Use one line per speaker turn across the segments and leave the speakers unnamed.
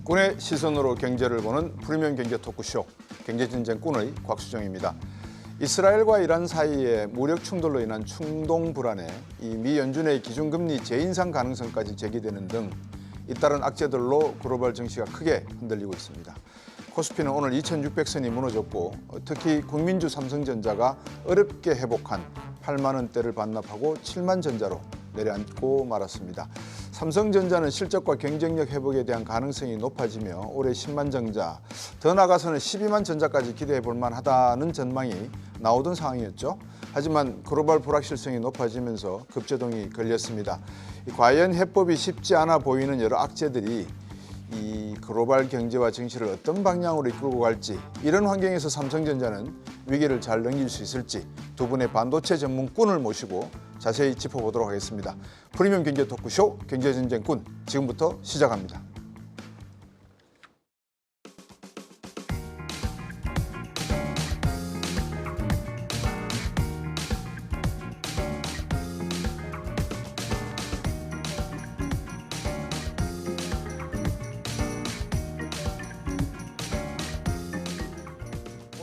꾼의 시선으로 경제를 보는 프리미엄 경제 토크쇼 경제전쟁 꾼의 곽수정입니다. 이스라엘과 이란 사이의 무력 충돌로 인한 충동 불안에 이 미 연준의 기준금리 재인상 가능성까지 제기되는 등 잇따른 악재들로 글로벌 증시가 크게 흔들리고 있습니다. 코스피는 오늘 2600선이 무너졌고 특히 국민주 삼성전자가 어렵게 회복한 8만 원대를 반납하고 7만 전자로 내려앉고 말았습니다. 삼성전자는 실적과 경쟁력 회복에 대한 가능성이 높아지며 올해 10만 전자, 더 나아가서는 12만 전자까지 기대해 볼 만하다는 전망이 나오던 상황이었죠. 하지만 글로벌 불확실성이 높아지면서 급제동이 걸렸습니다. 과연 해법이 쉽지 않아 보이는 여러 악재들이 이 글로벌 경제와 정치를 어떤 방향으로 이끌고 갈지, 이런 환경에서 삼성전자는 위기를 잘 넘길 수 있을지 두 분의 반도체 전문꾼을 모시고 자세히 짚어보도록 하겠습니다. 프리미엄 경제 토크쇼 경제전쟁꾼, 지금부터 시작합니다.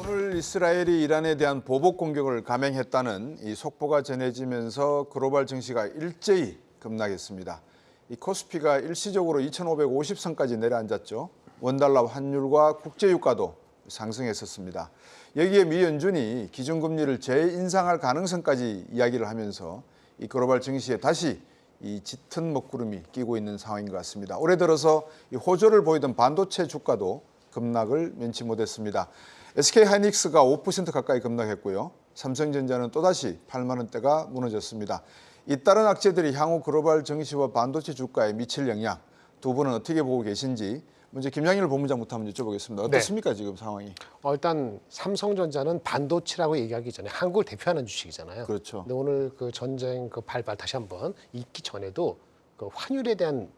오늘 이스라엘이 이란에 대한 보복 공격을 감행했다는 이 속보가 전해지면서 글로벌 증시가 일제히 급락했습니다. 이 코스피가 일시적으로 2,550선까지 내려앉았죠. 원달러 환율과 국제유가도 상승했었습니다. 여기에 미 연준이 기준금리를 재인상할 가능성까지 이야기를 하면서 이 글로벌 증시에 다시 이 짙은 먹구름이 끼고 있는 상황인 것 같습니다. 올해 들어서 이 호조를 보이던 반도체 주가도 급락을 면치 못했습니다. SK하이닉스가 5% 가까이 급락했고요. 삼성전자는 또다시 8만 원대가 무너졌습니다. 잇따른 악재들이 향후 글로벌 증시와 반도체 주가에 미칠 영향, 두 분은 어떻게 보고 계신지 먼저 김양일 본부장부터 한번 여쭤보겠습니다. 어떻습니까, 네. 지금 상황이?
일단 삼성전자는 반도체라고 얘기하기 전에 한국을 대표하는 주식이잖아요.
그렇죠.
근데 오늘 그 전쟁 그 발발 다시 한번 있기 전에도 그 환율에 대한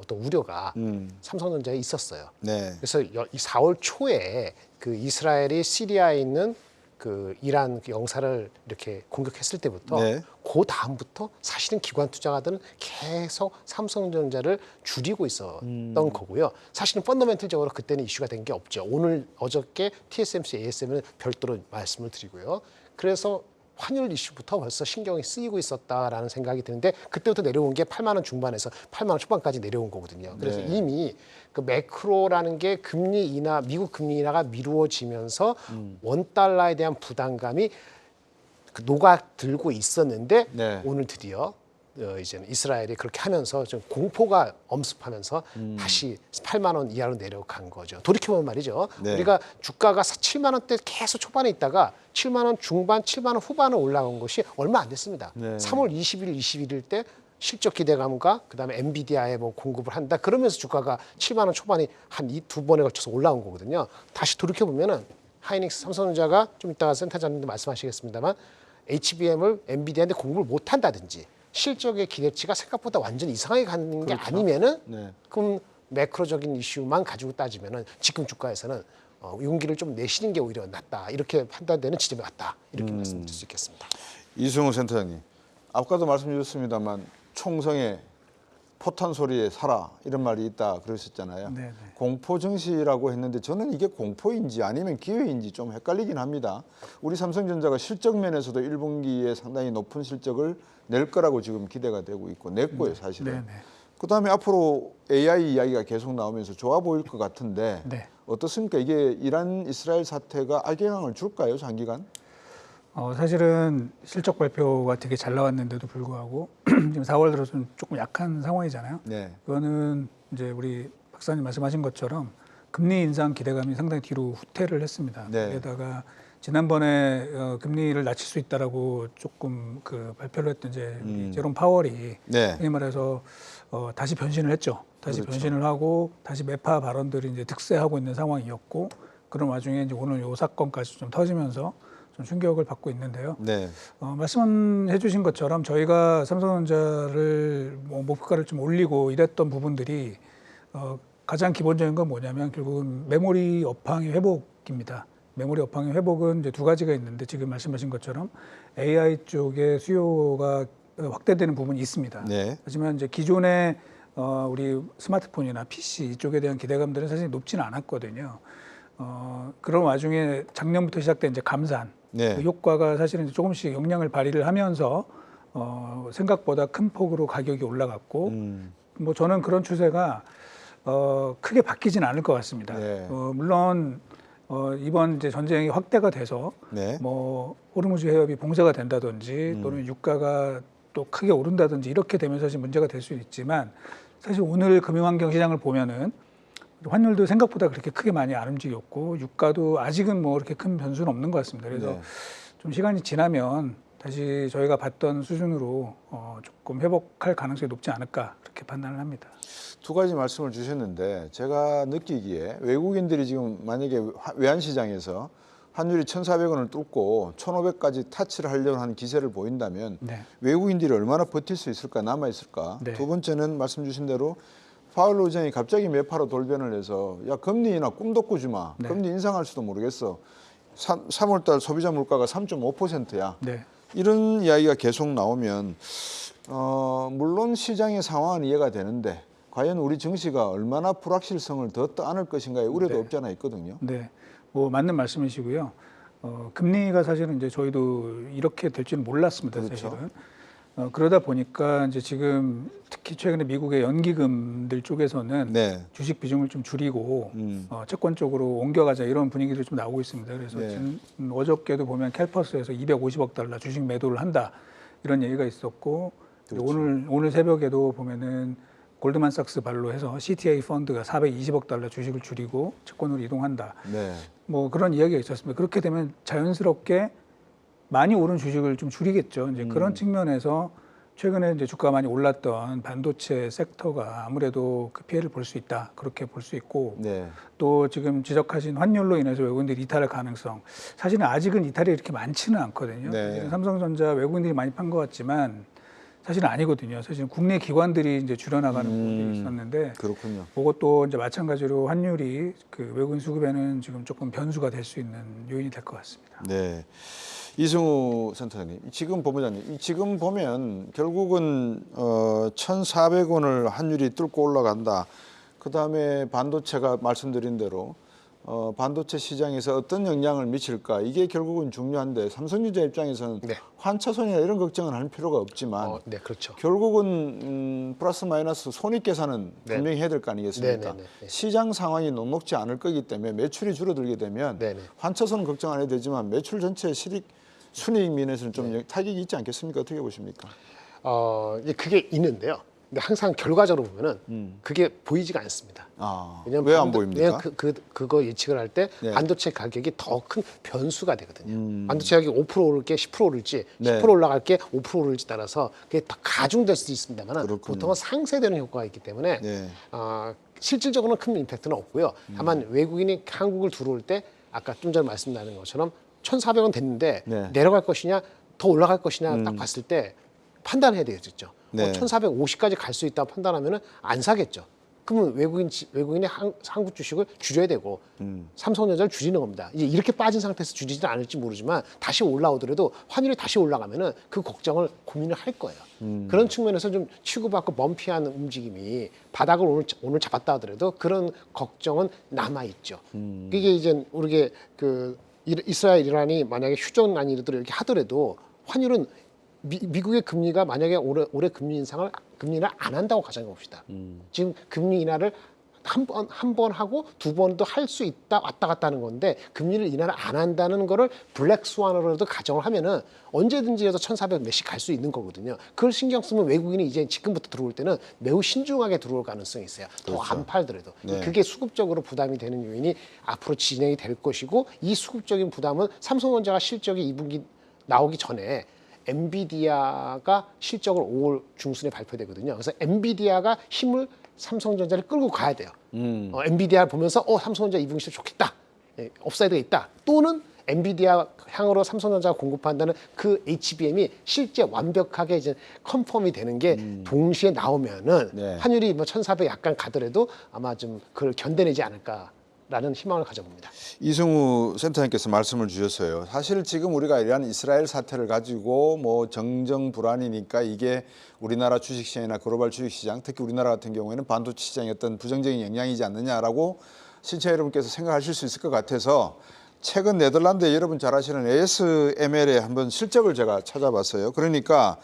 어떤 우려가 삼성전자에 있었어요.
네.
그래서 이 4월 초에 그 이스라엘이 시리아에 있는 그 이란 그 영사를 이렇게 공격했을 때부터
네.
그 다음부터 사실은 기관 투자가들은 계속 삼성전자를 줄이고 있었던 거고요. 사실은 펀더멘털적으로 그때는 이슈가 된 게 없죠. 오늘 어저께 TSMC, ASM은 별도로 말씀을 드리고요. 그래서 환율 이슈부터 벌써 신경이 쓰이고 있었다라는 생각이 드는데 그때부터 내려온 게 8만 원 중반에서 8만 원 초반까지 내려온 거거든요. 그래서
네.
이미 그 매크로라는 게 금리 인하, 미국 금리 인하가 미루어지면서 원달러에 대한 부담감이 녹아들고 있었는데
네.
오늘 드디어 이제는 이스라엘이 그렇게 하면서 좀 공포가 엄습하면서 다시 8만 원 이하로 내려간 거죠. 돌이켜보면 말이죠.
네.
우리가 주가가 7만 원대 계속 초반에 있다가 7만 원 중반, 7만 원 후반으로 올라온 것이 얼마 안 됐습니다.
네.
3월 20일, 21일 때 실적 기대감과 그다음에 엔비디아에 뭐 공급을 한다. 그러면서 주가가 7만 원 초반이 한 두 번에 걸쳐서 올라온 거거든요. 다시 돌이켜보면은 하이닉스, 삼성전자가 좀 이따가 센터장님도 말씀하시겠습니다만 HBM을 엔비디아한테 공급을 못 한다든지 실적의 기대치가 생각보다 완전히 이상하게 가는 게
그렇죠.
아니면은
네.
그럼 매크로적인 이슈만 가지고 따지면은 지금 주가에서는 용기를 좀 내시는 게 오히려 낫다, 이렇게 판단되는 지점에 왔다, 이렇게 말씀드릴 수 있겠습니다.
이승우 센터장님, 아까도 말씀드렸습니다만 총성에 포탄 소리에 살아, 이런 말이 있다 그러셨잖아요.
네네.
공포 증시라고 했는데 저는 이게 공포인지 아니면 기회인지 좀 헷갈리긴 합니다. 우리 삼성전자가 실적 면에서도 1분기에 상당히 높은 실적을 낼 거라고 지금 기대가 되고 있고 냈고요, 사실은.
네네.
그다음에 앞으로 AI 이야기가 계속 나오면서 좋아 보일 것 같은데
네.
어떻습니까? 이게 이란 이스라엘 사태가 악영향을 줄까요, 장기간?
사실은 실적 발표가 되게 잘 나왔는데도 불구하고 지금 4월 들어서는 조금 약한 상황이잖아요.
네.
그거는 이제 우리 박사님 말씀하신 것처럼 금리 인상 기대감이 상당히 뒤로 후퇴를 했습니다.
네.
게다가 지난번에 금리를 낮출 수 있다라고 조금 그 발표를 했던 이제 제롬 파월이
네.
흔히 말해서 다시 변신을 했죠. 다시
그렇죠.
변신을 하고 다시 매파 발언들이 이제 득세하고 있는 상황이었고, 그런 와중에 이제 오늘 요 사건까지 좀 터지면서 좀 충격을 받고 있는데요.
네.
말씀해주신 것처럼 저희가 삼성전자를 목표가를 좀 올리고 이랬던 부분들이 가장 기본적인 건 뭐냐면 결국은 메모리 업황의 회복입니다. 메모리 업황의 회복은 이제 두 가지가 있는데 지금 말씀하신 것처럼 AI 쪽의 수요가 확대되는 부분이 있습니다.
네.
하지만 이제 기존의 우리 스마트폰이나 PC 이쪽에 대한 기대감들은 사실 높지는 않았거든요. 그런 와중에 작년부터 시작된 이제 감산
네.
그 효과가 사실은 이제 조금씩 영향을 발휘를 하면서 생각보다 큰 폭으로 가격이 올라갔고 뭐 저는 그런 추세가 크게 바뀌진 않을 것 같습니다.
네.
물론 이번 이제 전쟁이 확대가 돼서
네.
뭐 호르무즈 해협이 봉쇄가 된다든지 또는 유가가 또 크게 오른다든지 이렇게 되면서 사실 문제가 될 수 있지만 사실 오늘 금융환경 시장을 보면은 환율도 생각보다 그렇게 크게 많이 안 움직였고 유가도 아직은 뭐 그렇게 큰 변수는 없는 것 같습니다. 그래서
네.
좀 시간이 지나면 다시 저희가 봤던 수준으로 조금 회복할 가능성이 높지 않을까 그렇게 판단을 합니다.
두 가지 말씀을 주셨는데 제가 느끼기에 외국인들이 지금 만약에 외환시장에서 환율이 1,400원을 뚫고 1,500까지 타치를 하려고 하는 기세를 보인다면
네.
외국인들이 얼마나 버틸 수 있을까, 남아있을까.
네.
두 번째는 말씀 주신 대로 파월 의장이 갑자기 매파로 돌변을 해서 야 금리 인하 꿈도 꾸지 마.
네.
금리 인상할 수도 모르겠어. 3월 달 소비자 물가가 3.5%야.
네.
이런 이야기가 계속 나오면 물론 시장의 상황은 이해가 되는데 과연 우리 증시가 얼마나 불확실성을 더 떠안을 것인가에 우려도
네.
없지 않아 있거든요.
네, 뭐 맞는 말씀이시고요. 금리가 사실은 이제 저희도 이렇게 될 줄은 몰랐습니다.
그렇죠.
사실은. 그러다 보니까 이제 지금 특히 최근에 미국의 연기금들 쪽에서는
네.
주식 비중을 좀 줄이고 채권 쪽으로 옮겨가자 이런 분위기들이 좀 나오고 있습니다. 그래서
네.
지금 어저께도 보면 캘퍼스에서 250억 달러 주식 매도를 한다 이런 얘기가 있었고
그렇죠.
오늘 새벽에도 보면은 골드만삭스 발로 해서 CTA 펀드가 420억 달러 주식을 줄이고 채권으로 이동한다.
네.
뭐 그런 이야기가 있었습니다. 그렇게 되면 자연스럽게 많이 오른 주식을 좀 줄이겠죠. 이제 그런 측면에서 최근에 이제 주가가 많이 올랐던 반도체 섹터가 아무래도 그 피해를 볼 수 있다. 그렇게 볼 수 있고
네.
또 지금 지적하신 환율로 인해서 외국인들이 이탈할 가능성. 사실은 아직은 이탈이 이렇게 많지는 않거든요.
네.
사실은 삼성전자 외국인들이 많이 판 것 같지만 사실은 아니거든요. 사실은 국내 기관들이 이제 줄여나가는 부분이 있었는데
그렇군요.
그것도 이제 마찬가지로 환율이 그 외국인 수급에는 지금 조금 변수가 될 수 있는 요인이 될 것 같습니다.
네. 이승우 센터장님, 지금 본부장님, 지금 보면 결국은 1,400원을 환율이 뚫고 올라간다. 그 다음에 반도체가 말씀드린 대로 반도체 시장에서 어떤 영향을 미칠까 이게 결국은 중요한데 삼성전자 입장에서는
네.
환차손이나 이런 걱정은 할 필요가 없지만
네, 그렇죠.
결국은 플러스 마이너스 손익 계산은
네.
분명히 해야 될 거 아니겠습니까?
네.
시장 상황이 녹록지 않을 거기 때문에 매출이 줄어들게 되면
네.
환차손 걱정 안 해도 되지만 매출 전체 순이익 면에서는 좀 타격이 있지 않겠습니까? 어떻게 보십니까?
이제 그게 있는데요. 근데 항상 결과적으로 보면은 그게 보이지가 않습니다.
왜 안 보입니까?
왜냐면 그거 예측을 할 때
네.
반도체 가격이 더 큰 변수가 되거든요. 반도체 가격이 5% 오를 게 10% 오를지
네.
10% 올라갈 게 5% 오를지 따라서 그게 더 가중될 수도 있습니다만
그렇군요.
보통은 상쇄되는 효과가 있기 때문에
네.
실질적으로는 큰 임팩트는 없고요. 다만 외국인이 한국을 들어올 때 아까 좀 전에 말씀드린 것처럼 1,400원 됐는데
네.
내려갈 것이냐 더 올라갈 것이냐 딱 봤을 때 판단해야 되겠죠.
네.
1,450까지 갈 수 있다고 판단하면은 안 사겠죠. 그러면 외국인이 한국 주식을 줄여야 되고 삼성전자를 줄이는 겁니다. 이제 이렇게 빠진 상태에서 줄이지는 않을지 모르지만 다시 올라오더라도 환율이 다시 올라가면은 그 걱정을 고민을 할 거예요. 그런 측면에서 좀 치고받고 범피한 움직임이 바닥을 오늘 잡았다 하더라도 그런 걱정은 남아 있죠. 이게 이제 우리게 그 이스라엘 이란이 만약에 휴전난이 이렇게 하더라도 환율은 미국의 금리가 만약에 올해 금리를 안 한다고 가정해 봅시다. 지금 금리 인하를 한 번 하고 두 번도 할 수 있다 왔다 갔다 하는 건데 금리를 인하를 안 한다는 거를 블랙 스완으로도 가정을 하면은 언제든지 해서 1,400 몇씩 갈 수 있는 거거든요. 그걸 신경 쓰면 외국인이 이제 지금부터 들어올 때는 매우 신중하게 들어올 가능성이 있어요. 더 안 팔더라도.
네.
그게 수급적으로 부담이 되는 요인이 앞으로 진행이 될 것이고 이 수급적인 부담은 삼성전자가 실적이 2분기 나오기 전에 엔비디아가 실적을 5월 중순에 발표되거든요. 그래서 엔비디아가 힘을 삼성전자를 끌고 가야 돼요. 엔비디아를 보면서 삼성전자 2분기 실적 좋겠다. 업사이드가 있다. 또는 엔비디아 향으로 삼성전자가 공급한다는 그 HBM이 실제 완벽하게 이제 컨펌이 되는 게 동시에 나오면은
네.
환율이 1,400 약간 가더라도 아마 좀 그걸 견뎌내지 않을까 라는 희망을 가져봅니다.
이승우 센터장께서 말씀을 주셨어요. 사실 지금 우리가 이러한 이스라엘 사태를 가지고 뭐 정정 불안이니까 이게 우리나라 주식시장이나 글로벌 주식시장, 특히 우리나라 같은 경우에는 반도체 시장의 어떤 부정적인 영향이지 않느냐라고 시청자 여러분께서 생각하실 수 있을 것 같아서 최근 네덜란드에 여러분 잘 아시는 ASML의 한번 실적을 제가 찾아봤어요. 그러니까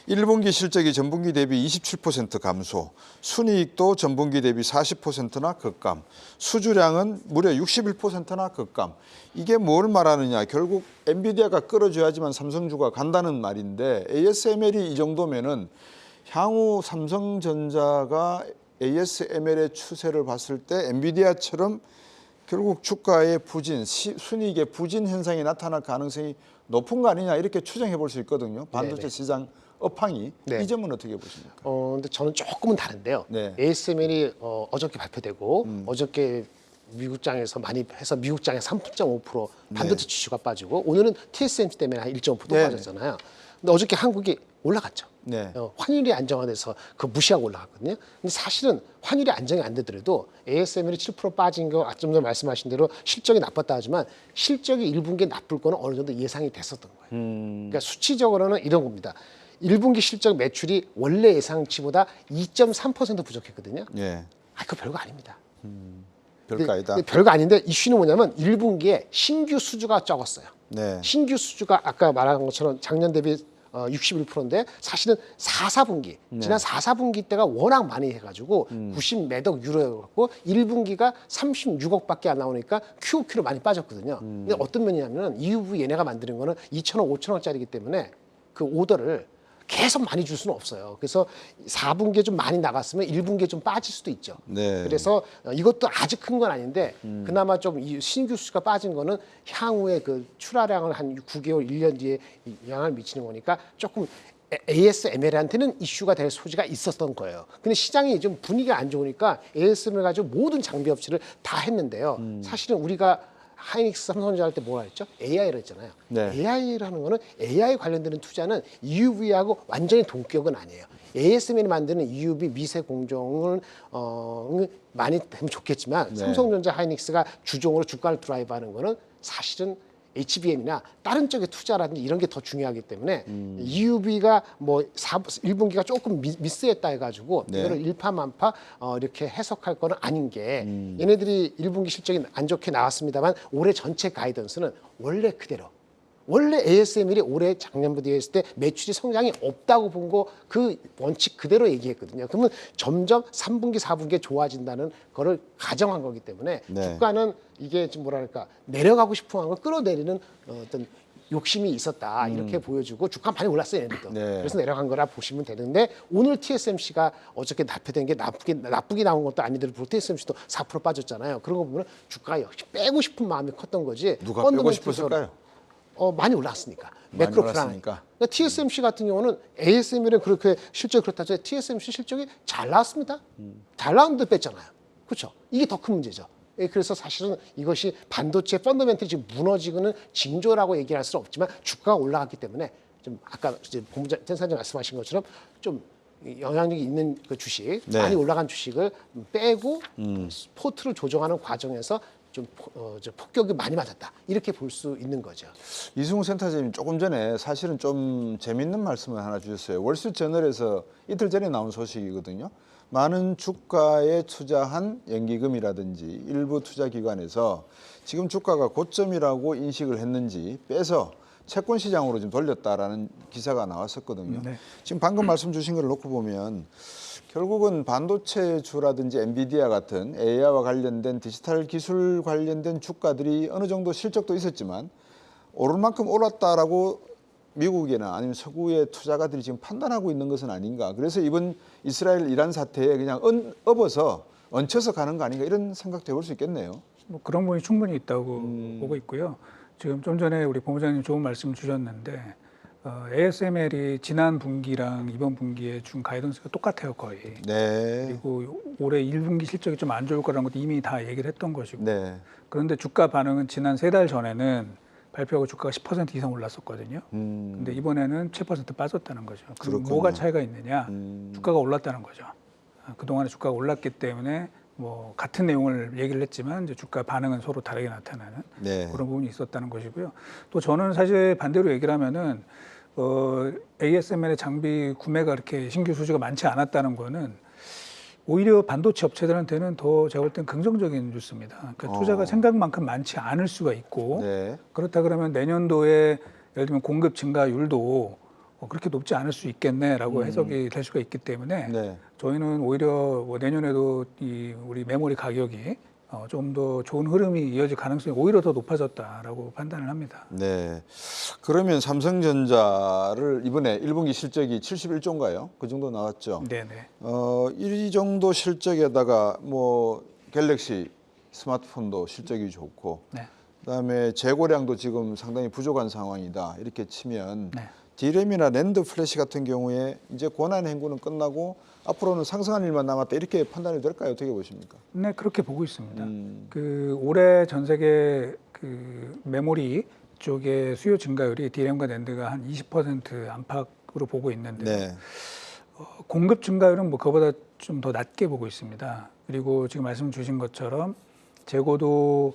1분기 실적이 전분기 대비 27% 감소, 순이익도 전분기 대비 40%나 급감, 수주량은 무려 61%나 급감. 이게 뭘 말하느냐? 결국 엔비디아가 끌어줘야지만 삼성주가 간다는 말인데 ASML이 이 정도면은 향후 삼성전자가 ASML의 추세를 봤을 때 엔비디아처럼 결국 주가의 부진, 순이익의 부진 현상이 나타날 가능성이 높은 거 아니냐 이렇게 추정해 볼 수 있거든요. 반도체
네네.
시장 업황이.
네.
이 점은 어떻게 보십니까?
근데 저는 조금은 다른데요.
네.
ASML이 어저께 발표되고 어저께 미국장에서 많이 해서 미국장에 3.5% 반도체 지수가 빠지고 오늘은 TSMC 때문에 한 1.5%
네.
빠졌잖아요. 근데 어저께 한국이 올라갔죠.
네.
환율이 안정화돼서 그 무시하고 올라갔거든요. 근데 사실은 환율이 안정이 안 되더라도 ASML이 7% 빠진 거 좀 전에 말씀하신 대로 실적이 나빴다 하지만 실적이 1분기에 나쁠 거는 어느 정도 예상이 됐었던 거예요. 그러니까 수치적으로는 이런 겁니다. 1분기 실적 매출이 원래 예상치보다 2.3% 부족했거든요.
예.
그거 별거 아닙니다.
별거 아니다.
근데 별거 아닌데 이슈는 뭐냐면 1분기에 신규 수주가 적었어요.
네.
신규 수주가 아까 말한 것처럼 작년 대비 61%인데 사실은 4, 4분기 지난 4, 4분기 때가 워낙 많이 해가지고 90 몇억 유로여갖고 1분기가 36억밖에 안 나오니까 QOQ로 많이 빠졌거든요. 근데 어떤 면이냐면 EUV 얘네가 만드는 거는 2천억, 5천억짜리이기 때문에 그 오더를 계속 많이 줄 수는 없어요. 그래서 4분기에 좀 많이 나갔으면 1분기에 좀 빠질 수도 있죠.
네.
그래서 이것도 아주 큰 건 아닌데 그나마 좀 이 신규 수가 빠진 거는 향후에 그 출하량을 한 9개월, 1년 뒤에 영향을 미치는 거니까 조금 ASML한테는 이슈가 될 소지가 있었던 거예요. 근데 시장이 좀 분위기가 안 좋으니까 ASML 가지고 모든 장비 업체를 다 했는데요. 사실은 우리가 하이닉스 삼성전자 할 때 뭐라 했죠? AI를 했잖아요.
네.
AI라는 거는 AI 관련되는 투자는 EUV하고 완전히 동격은 아니에요. ASML이 만드는 EUV 미세 공정을 많이 되면 좋겠지만 삼성전자 하이닉스가 주종으로 주가를 드라이브하는 거는 사실은 HBM이나 다른 쪽에 투자라든지 이런 게 더 중요하기 때문에 EUV가 뭐 1분기가 조금 미스했다 해가지고
네.
이거를 일파만파 이렇게 해석할 거는 아닌 게 얘네들이 1분기 실적이 안 좋게 나왔습니다만 올해 전체 가이던스는 원래 그대로 원래 ASML이 올해 작년부터 비교했을 때 매출이 성장이 없다고 본 거 그 원칙 그대로 얘기했거든요. 그러면 점점 3분기, 4분기에 좋아진다는 거를 가정한 거기 때문에
네.
주가는 이게 좀 뭐랄까 내려가고 싶은 걸 끌어내리는 어떤 욕심이 있었다 이렇게 보여주고 주가 많이 올랐어요 얘네들도.
네.
그래서 내려간 거라 보시면 되는데 오늘 TSMC가 어저께 발표된 게 나쁘게 나온 것도 아니더라도 TSMC도 4% 빠졌잖아요. 그런 거 보면 주가가 역시 빼고 싶은 마음이 컸던 거지.
누가 빼고
펀더멘털적으로
싶었을까요?
많이 올랐으니까.
많이
매크로
올랐으니까.
그러니까 TSMC 같은 경우는 ASML은 그렇게 실적이 그렇다 해서 TSMC 실적이 잘 나왔습니다. 잘 나왔는데 뺐잖아요. 그렇죠? 이게 더 큰 문제죠. 그래서 사실은 이것이 반도체 펀더멘털이 지금 무너지고는 징조라고 얘기할 수는 없지만 주가가 올라갔기 때문에 좀 아까 이제 본부장 센사님 말씀하신 것처럼 좀 영향력이 있는 그 주식
네.
많이 올라간 주식을 빼고 포트를 조정하는 과정에서 좀 폭격이 많이 맞았다 이렇게 볼 수 있는 거죠.
이승우 센터장님 조금 전에 사실은 좀 재밌는 말씀을 하나 주셨어요. 월스트리트저널에서 이틀 전에 나온 소식이거든요. 많은 주가에 투자한 연기금이라든지 일부 투자기관에서 지금 주가가 고점이라고 인식을 했는지 빼서 채권 시장으로 좀 돌렸다라는 기사가 나왔었거든요.
네.
지금 방금 말씀 주신 걸 놓고 보면 결국은 반도체주라든지 엔비디아 같은 AI와 관련된 디지털 기술 관련된 주가들이 어느 정도 실적도 있었지만 오를 만큼 올랐다라고 미국이나 아니면 서구의 투자가들이 지금 판단하고 있는 것은 아닌가. 그래서 이번 이스라엘 이란 사태에 그냥 얹혀서 가는 거 아닌가 이런 생각도 해볼 수 있겠네요.
뭐 그런 부분이 충분히 있다고 보고 있고요. 지금 좀 전에 우리 본부장님 좋은 말씀 주셨는데 ASML이 지난 분기랑 이번 분기에 준 가이던스가 똑같아요 거의.
네.
그리고 올해 1분기 실적이 좀 안 좋을 거라는 것도 이미 다 얘기를 했던 것이고.
네.
그런데 주가 반응은 지난 3달 전에는 발표하고 주가가 10% 이상 올랐었거든요. 근데 이번에는 7% 빠졌다는 거죠. 그럼
그렇군요.
뭐가 차이가 있느냐? 주가가 올랐다는 거죠. 그동안에 주가가 올랐기 때문에 뭐 같은 내용을 얘기를 했지만 이제 주가 반응은 서로 다르게 나타나는
네.
그런 부분이 있었다는 것이고요. 또 저는 사실 반대로 얘기를 하면은 ASML의 장비 구매가 그렇게 신규 수주가 많지 않았다는 거는 오히려 반도체 업체들한테는 더 제가 볼 땐 긍정적인 뉴스입니다. 그러니까 투자가 생각만큼 많지 않을 수가 있고
네.
그렇다 그러면 내년도에 예를 들면 공급 증가율도 그렇게 높지 않을 수 있겠네라고 해석이 될 수가 있기 때문에
네.
저희는 오히려 뭐 내년에도 이 우리 메모리 가격이 좀 더 좋은 흐름이 이어질 가능성이 오히려 더 높아졌다라고 판단을 합니다.
네. 그러면 삼성전자를 이번에 1분기 실적이 71조인가요? 그 정도 나왔죠.
네네.
이 정도 실적에다가 뭐 갤럭시 스마트폰도 실적이 좋고
네.
그다음에 재고량도 지금 상당히 부족한 상황이다. 이렇게 치면
네.
D램이나 랜드 플래시 같은 경우에 이제 권한 행구는 끝나고 앞으로는 상승할 일만 남았다. 이렇게 판단이 될까요? 어떻게 보십니까?
네, 그렇게 보고 있습니다. 그 올해 전 세계 그 메모리 쪽의 수요 증가율이 D램과 낸드가 한 20% 안팎으로 보고 있는데
네.
공급 증가율은 뭐 그거보다 좀 더 낮게 보고 있습니다. 그리고 지금 말씀 주신 것처럼 재고도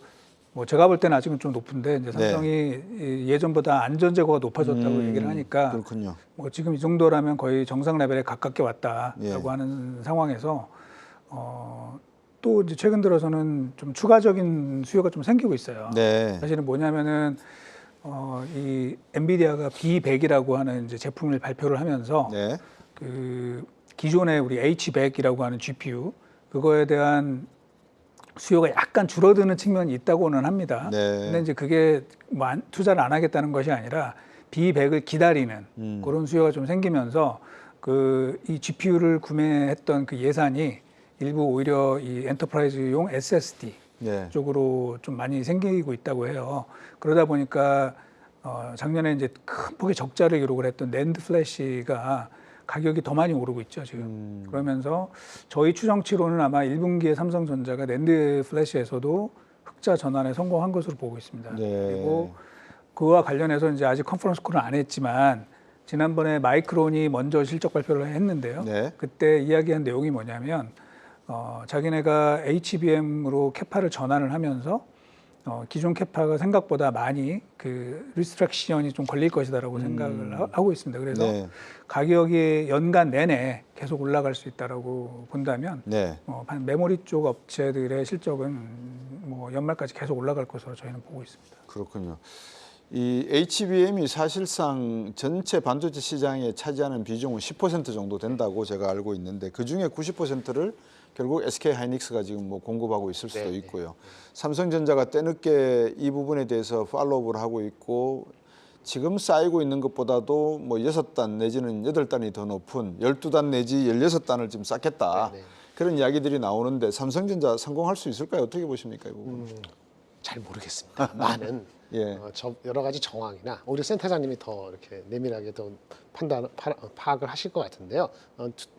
뭐 제가 볼 때는 아직은 좀 높은데 이제 삼성이 예전보다 안전 재고가 높아졌다고 얘기를 하니까
그렇군요.
뭐 지금 이 정도라면 거의 정상 레벨에 가깝게 왔다라고
예.
하는 상황에서 또 이제 최근 들어서는 좀 추가적인 수요가 좀 생기고 있어요.
네.
사실은 뭐냐면은 이 엔비디아가 B100이라고 하는 이제 제품을 발표를 하면서
네.
그 기존의 우리 H100이라고 하는 GPU 그거에 대한 수요가 약간 줄어드는 측면이 있다고는 합니다.
네.
근데 이제 그게 뭐 투자를 안 하겠다는 것이 아니라 B100을 기다리는 그런 수요가 좀 생기면서 그 이 GPU를 구매했던 그 예산이 일부 오히려 이 엔터프라이즈용 SSD
네.
쪽으로 좀 많이 생기고 있다고 해요. 그러다 보니까 작년에 이제 큰 폭의 적자를 기록을 했던 낸드 플래시가 가격이 더 많이 오르고 있죠 지금. 그러면서 저희 추정치로는 아마 1분기에 삼성전자가 낸드 플래시에서도 흑자 전환에 성공한 것으로 보고 있습니다.
네.
그리고 그와 관련해서 이제 아직 컨퍼런스 콜은 안 했지만 지난번에 마이크론이 먼저 실적 발표를 했는데요.
네.
그때 이야기한 내용이 뭐냐면 자기네가 HBM으로 캐파를 전환을 하면서 기존 캐파가 생각보다 많이 그 리스트렉션이 좀 걸릴 것이다라고 생각을 하고 있습니다. 그래서
네.
가격이 연간 내내 계속 올라갈 수 있다라고 본다면
네.
메모리 쪽 업체들의 실적은 뭐 연말까지 계속 올라갈 것으로 저희는 보고 있습니다.
그렇군요. 이 HBM이 사실상 전체 반도체 시장에 차지하는 비중은 10% 정도 된다고 제가 알고 있는데 그 중에 90%를 결국 SK 하이닉스가 지금 뭐 공급하고 있을 수도 있고요. 삼성전자가 때늦게 이 부분에 대해서 팔로우를 하고 있고 지금 쌓이고 있는 것보다도 뭐 6단 내지는 8단이 더 높은 12단 내지 16단을 지금 쌓겠다. 그런 이야기들이 나오는데 삼성전자 성공할 수 있을까요? 어떻게 보십니까? 이 부분?
잘 모르겠습니다. 많은
예.
여러 가지 정황이나 우리 센터장님이 더 이렇게 내밀하게 더 파악을 하실 것 같은데요.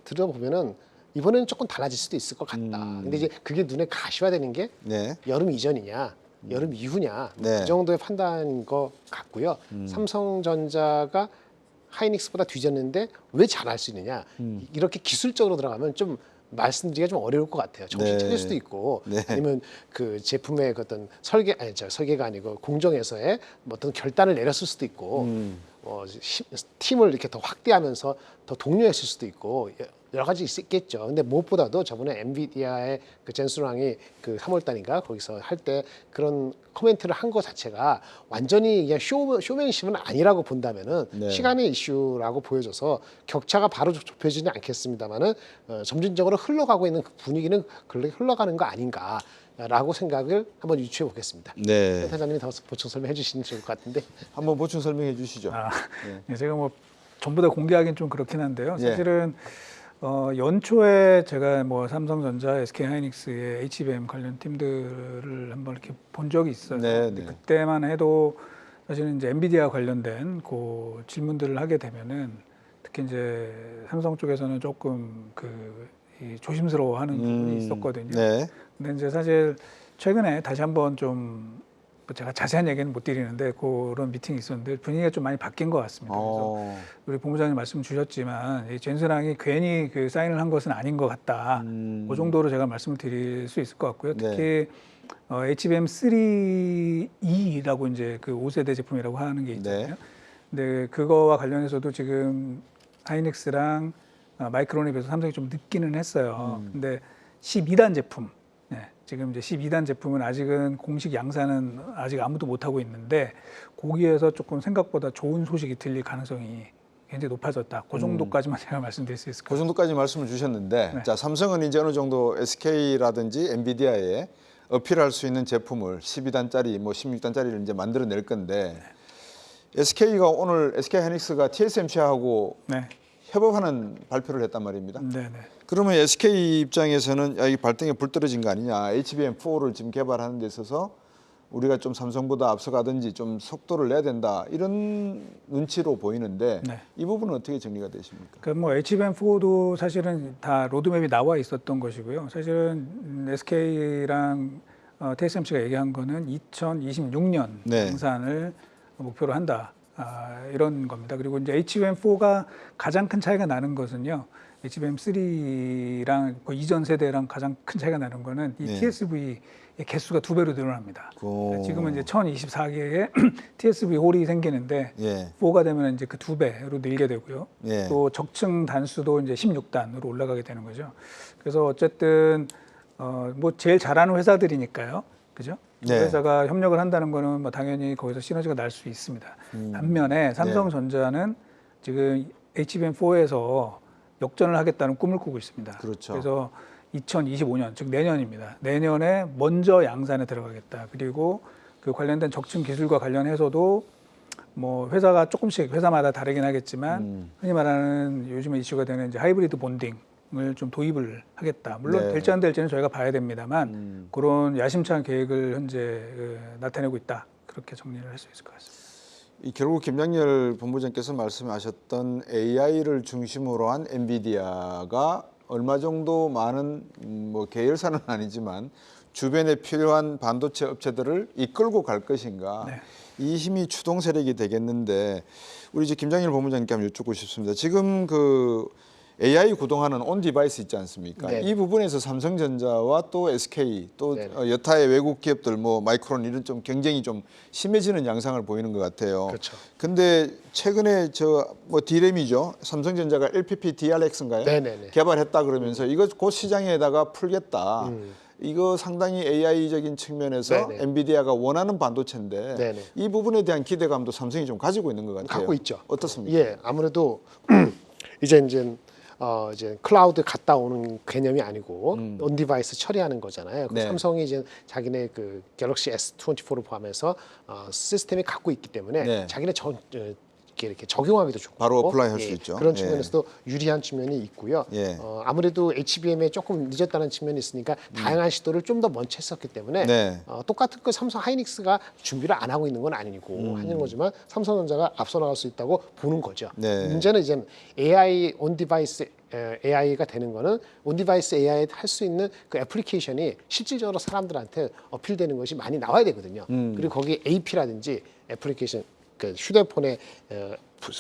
들어보면은 이번에는 조금 달라질 수도 있을 것 같다. 근데 이제 그게 눈에 가시화되는 게
네.
여름 이전이냐, 여름 이후냐
네.
그 정도의 판단인 것 같고요. 삼성전자가 하이닉스보다 뒤졌는데 왜 잘할 수 있느냐? 이렇게 기술적으로 들어가면 좀 말씀드리기가 좀 어려울 것 같아요. 정신 차릴 수도 있고
네.
아니면 그 제품의 그 어떤 설계가 아니고 공정에서의 뭐 어떤 결단을 내렸을 수도 있고 팀을 이렇게 더 확대하면서 더 독려했을 수도 있고 여러 가지 있겠죠. 근데 무엇보다도 저번에 엔비디아의 그 젠스랑이 그 3월달인가 거기서 할 때 그런 코멘트를 한 것 자체가 완전히 그냥 쇼맨십은 아니라고 본다면은 시간의 이슈라고 보여져서 격차가 바로 좁혀지지 않겠습니다만은 점진적으로 흘러가고 있는 그 분위기는 그렇게 흘러가는 거 아닌가라고 생각을 한번 유추해 보겠습니다.
네.
센터장님이 더 보충 설명해 주시면 좋을 것 같은데.
한번 보충 설명해 주시죠.
제가 뭐 전부 다 공개하기는 좀 그렇긴 한데요.
예.
사실은 연초에 제가 뭐 삼성전자, SK 하이닉스의 HBM 관련 팀들을 한번 이렇게 본 적이 있어요.
네,
근데
네.
그때만 해도 사실은 이제 엔비디아 관련된 그 질문들을 하게 되면은 특히 이제 삼성 쪽에서는 조금 이 조심스러워하는 부분이 있었거든요.
네.
근데 이제 사실 최근에 다시 한번 좀 뭐 제가 자세한 얘기는 못 드리는데 그런 미팅이 있었는데 분위기가 좀 많이 바뀐 것 같습니다. 그래서 우리 본부장님 말씀 주셨지만 이 젠슨항이 괜히 그 사인을 한 것은 아닌 것 같다. 그 정도로 제가 말씀을 드릴 수 있을 것 같고요. 특히 HBM3E라고 이제 그 5세대 제품이라고 하는 게 있잖아요.
네.
근데 그거와 관련해서도 지금 하이닉스랑 마이크론에 비해서 삼성이 좀 늦기는 했어요. 근데 12단 제품, 네, 지금 이제 12단 제품은 아직은 공식 양산은 아직 아무도 못 하고 있는데 거기에서 조금 생각보다 좋은 소식이 들릴 가능성이 굉장히 높아졌다. 그 정도까지만 제가 말씀드릴 수 있을 것
그 정도까지 말씀을 주셨는데
네.
자, 삼성은 이제 어느 정도 SK라든지 엔비디아에 어필할 수 있는 제품을 12단짜리, 뭐 16단짜리를 이제 만들어낼 건데 SK가 오늘 SK하이닉스가 TSMC하고
네,
협업하는 발표를 했단 말입니다.
네, 네.
그러면 SK 입장에서는 야, 이 발등에 불 떨어진 거 아니냐? HBM4를 지금 개발하는 데 있어서 우리가 좀 삼성보다 앞서가든지 좀 속도를 내야 된다 이런 눈치로 보이는데
네.
이 부분은 어떻게 정리가 되십니까?
그 뭐 HBM4도 사실은 다 로드맵이 나와 있었던 것이고요. 사실은 SK랑 TSMC가 얘기한 거는 2026년
네.
양산을 목표로 한다. 이런 겁니다. 그리고 이제 HBM4가 가장 큰 차이가 나는 것은요. HBM3랑 그 이전 세대랑 가장 큰 차이가 나는 거는 이
네.
TSV의 개수가 2배로 늘어납니다.
오.
지금은 이제 1024개의 TSV 홀이 생기는데
예.
4가 되면 이제 그 2배로 늘게 되고요.
예.
또 적층 단수도 이제 16단으로 올라가게 되는 거죠. 그래서 어쨌든 뭐 제일 잘하는 회사들이니까요. 그죠?
네.
회사가 협력을 한다는 거는 뭐 당연히 거기서 시너지가 날 수 있습니다. 반면에 삼성전자는 지금 HBM4에서 역전을 하겠다는 꿈을 꾸고 있습니다.
그렇죠.
그래서 2025년, 즉 내년입니다. 내년에 먼저 양산에 들어가겠다. 그리고 그 관련된 적층 기술과 관련해서도 뭐 회사가 조금씩 회사마다 다르긴 하겠지만 흔히 말하는 요즘에 이슈가 되는 이제 하이브리드 본딩을 좀 도입을 하겠다. 물론
네.
될지 안 될지는 저희가 봐야 됩니다만 그런 야심찬 계획을 현재 나타내고 있다. 그렇게 정리를 할 수 있을 것 같습니다.
이 결국 김장렬 본부장께서 말씀하셨던 AI를 중심으로 한 엔비디아가 얼마 정도 많은 뭐 계열사는 아니지만 주변에 필요한 반도체 업체들을 이끌고 갈 것인가
네.
이 힘이 추동 세력이 되겠는데 우리 이제 김장렬 본부장님께 한번 여쭙고 싶습니다. 지금 그 AI 구동하는 온 디바이스 있지 않습니까?
네.
이 부분에서 삼성전자와 또 SK 또
네.
여타의 외국 기업들 뭐 마이크론 이런 좀 경쟁이 좀 심해지는 양상을 보이는 것 같아요.
그렇죠.
근데 최근에 저 뭐 D램이죠. 삼성전자가 LPP DRX인가요?
네네네.
개발했다 그러면서 이거 곧 시장에다가 풀겠다. 이거 상당히 AI적인 측면에서
네네.
엔비디아가 원하는 반도체인데
네네.
이 부분에 대한 기대감도 삼성이 좀 가지고 있는 것 같아요.
갖고 있죠.
어떻습니까?
예, 아무래도 이제 클라우드 갔다 오는 개념이 아니고 온 디바이스 처리하는 거잖아요.
네.
삼성이 이제 자기네 그 갤럭시 S24를 포함해서 시스템이 갖고 있기 때문에
네.
자기네 이렇게 적용하기도 좋고
바로 어플라이 할수 있죠.
그런
예.
측면에서도 유리한 측면이 있고요.
예.
아무래도 HBM에 조금 늦었다는 측면이 있으니까 다양한 시도를 좀 더 먼저 했었기 때문에
네.
똑같은 그 삼성 하이닉스가 준비를 안 하고 있는 건 아니고 하는 거지만 삼성전자가 앞서 나갈 수 있다고 보는 거죠.
네.
문제는 이제 AI 온 디바이스 AI가 되는 거는 온 디바이스 AI 할 수 있는 그 애플리케이션이 실질적으로 사람들한테 어필되는 것이 많이 나와야 되거든요. 그리고 거기 AP라든지 애플리케이션 그 휴대폰의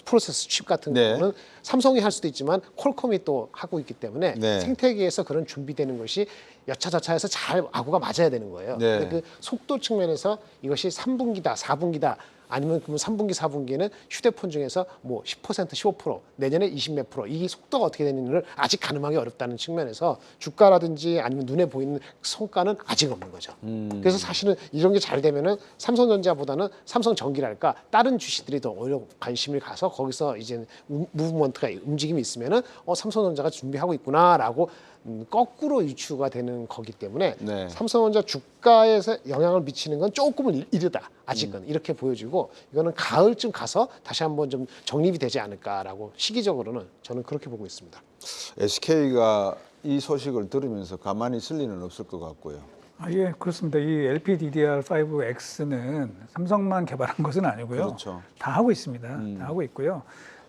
프로세스 칩 같은
네.
경우는 삼성이 할 수도 있지만 퀄컴이 또 하고 있기 때문에
네.
생태계에서 그런 준비되는 것이 여차저차해서 잘 아구가 맞아야 되는 거예요.
네.
근데 그 속도 측면에서 이것이 3분기다, 4분기다 아니면 그러면 3분기, 4분기에는 휴대폰 중에서 뭐 10%, 15%, 내년에 20몇 프로 이 속도가 어떻게 되는지를 아직 가늠하기 어렵다는 측면에서 주가라든지 아니면 눈에 보이는 성과는 아직 없는 거죠. 그래서 사실은 이런 게 잘 되면은 삼성전자보다는 삼성전기랄까 다른 주식들이 더 오히려 관심을 가서 거기서 이제 무브먼트가 움직임이 있으면은 삼성전자가 준비하고 있구나라고 거꾸로 유추가 되는 거기 때문에
네.
삼성전자 주가에서 영향을 미치는 건 조금은 이르다 아직은 이렇게 보여지고 이거는 가을쯤 가서 다시 한번 좀 정립이 되지 않을까라고 시기적으로는 저는 그렇게 보고 있습니다.
SK가 이 소식을 들으면서 가만히 있을 리는 없을 것 같고요.
예, 그렇습니다. 이 LPDDR5X는 삼성만 개발한 것은 아니고요.
그렇죠.
다 하고 있습니다. 다 하고 있고요.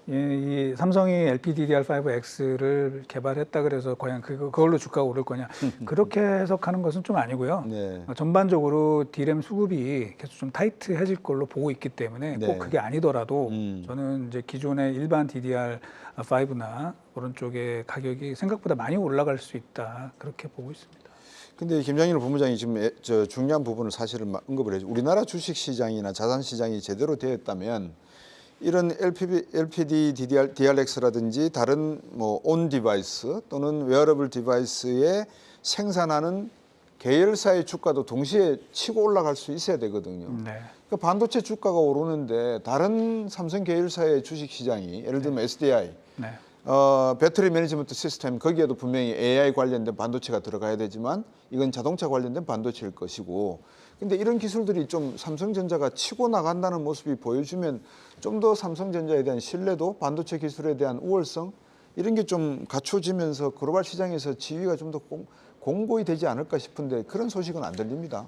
이 삼성이 LPDDR5X를 개발했다 그래서 과연 그걸로 주가가 오를 거냐 그렇게 해석하는 것은 좀 아니고요.
네.
전반적으로 D램 수급이 계속 좀 타이트해질 걸로 보고 있기 때문에
네.
꼭 그게 아니더라도
음.
저는 이제 기존의 일반 DDR5나 그런 쪽의 가격이 생각보다 많이 올라갈 수 있다 그렇게 보고 있습니다.
근데 김장일 본부장이 지금 저 중요한 부분을 사실은 언급을 해줘. 우리나라 주식 시장이나 자산 시장이 제대로 되었다면 이런 LPD, DRX라든지 다른 뭐 온 디바이스 또는 웨어러블 디바이스에 생산하는 계열사의 주가도 동시에 치고 올라갈 수 있어야 되거든요.
네.
그러니까 반도체 주가가 오르는데 다른 삼성 계열사의 주식 시장이 예를 들면 SDI,
네.
배터리 매니지먼트 시스템 거기에도 분명히 AI 관련된 반도체가 들어가야 되지만 이건 자동차 관련된 반도체일 것이고 근데 이런 기술들이 좀 삼성전자가 치고 나간다는 모습이 보여주면 좀 더 삼성전자에 대한 신뢰도 반도체 기술에 대한 우월성 이런 게 좀 갖춰지면서 글로벌 시장에서 지위가 좀 더 공고히 되지 않을까 싶은데 그런 소식은 안 들립니다.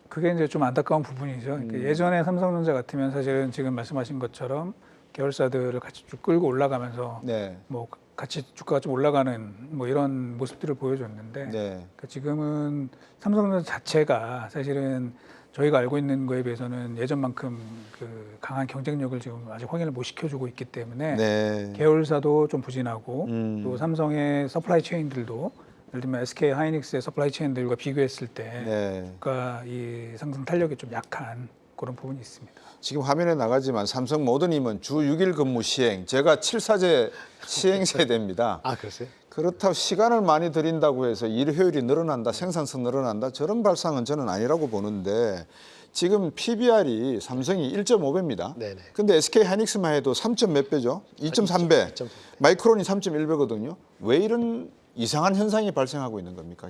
그게 이제 좀 안타까운 부분이죠. 그러니까 예전에 삼성전자 같으면 사실은 지금 말씀하신 것처럼 계열사들을 같이 쭉 끌고 올라가면서
네.
뭐 같이 주가가 좀 올라가는 뭐 이런 모습들을 보여줬는데
네.
그러니까 지금은 삼성전자 자체가 사실은 저희가 알고 있는 거에 비해서는 예전만큼 그 강한 경쟁력을 지금 아직 확인을 못 시켜주고 있기 때문에
네.
계열사도 좀 부진하고 또 삼성의 서플라이 체인들도 예를 들면 SK 하이닉스의 서플라이 체인들과 비교했을 때
네.
그러니까 이 상승 탄력이 좀 약한 그런 부분이 있습니다.
지금 화면에 나가지만 삼성 모더님은 주 6일 근무 시행, 제가 7사제 시행 세대입니다.
아, 그러세요?
그렇다고 시간을 많이 들인다고 해서 일 효율이 늘어난다, 생산성 늘어난다 저런 발상은 저는 아니라고 보는데 지금 PBR이 삼성이 1.5배입니다.
네네.
근데 SK 하이닉스만 해도 3점 몇 배죠? 2.3배.
2.3배.
마이크론이 3.1배거든요. 왜 이런 이상한 현상이 발생하고 있는 겁니까?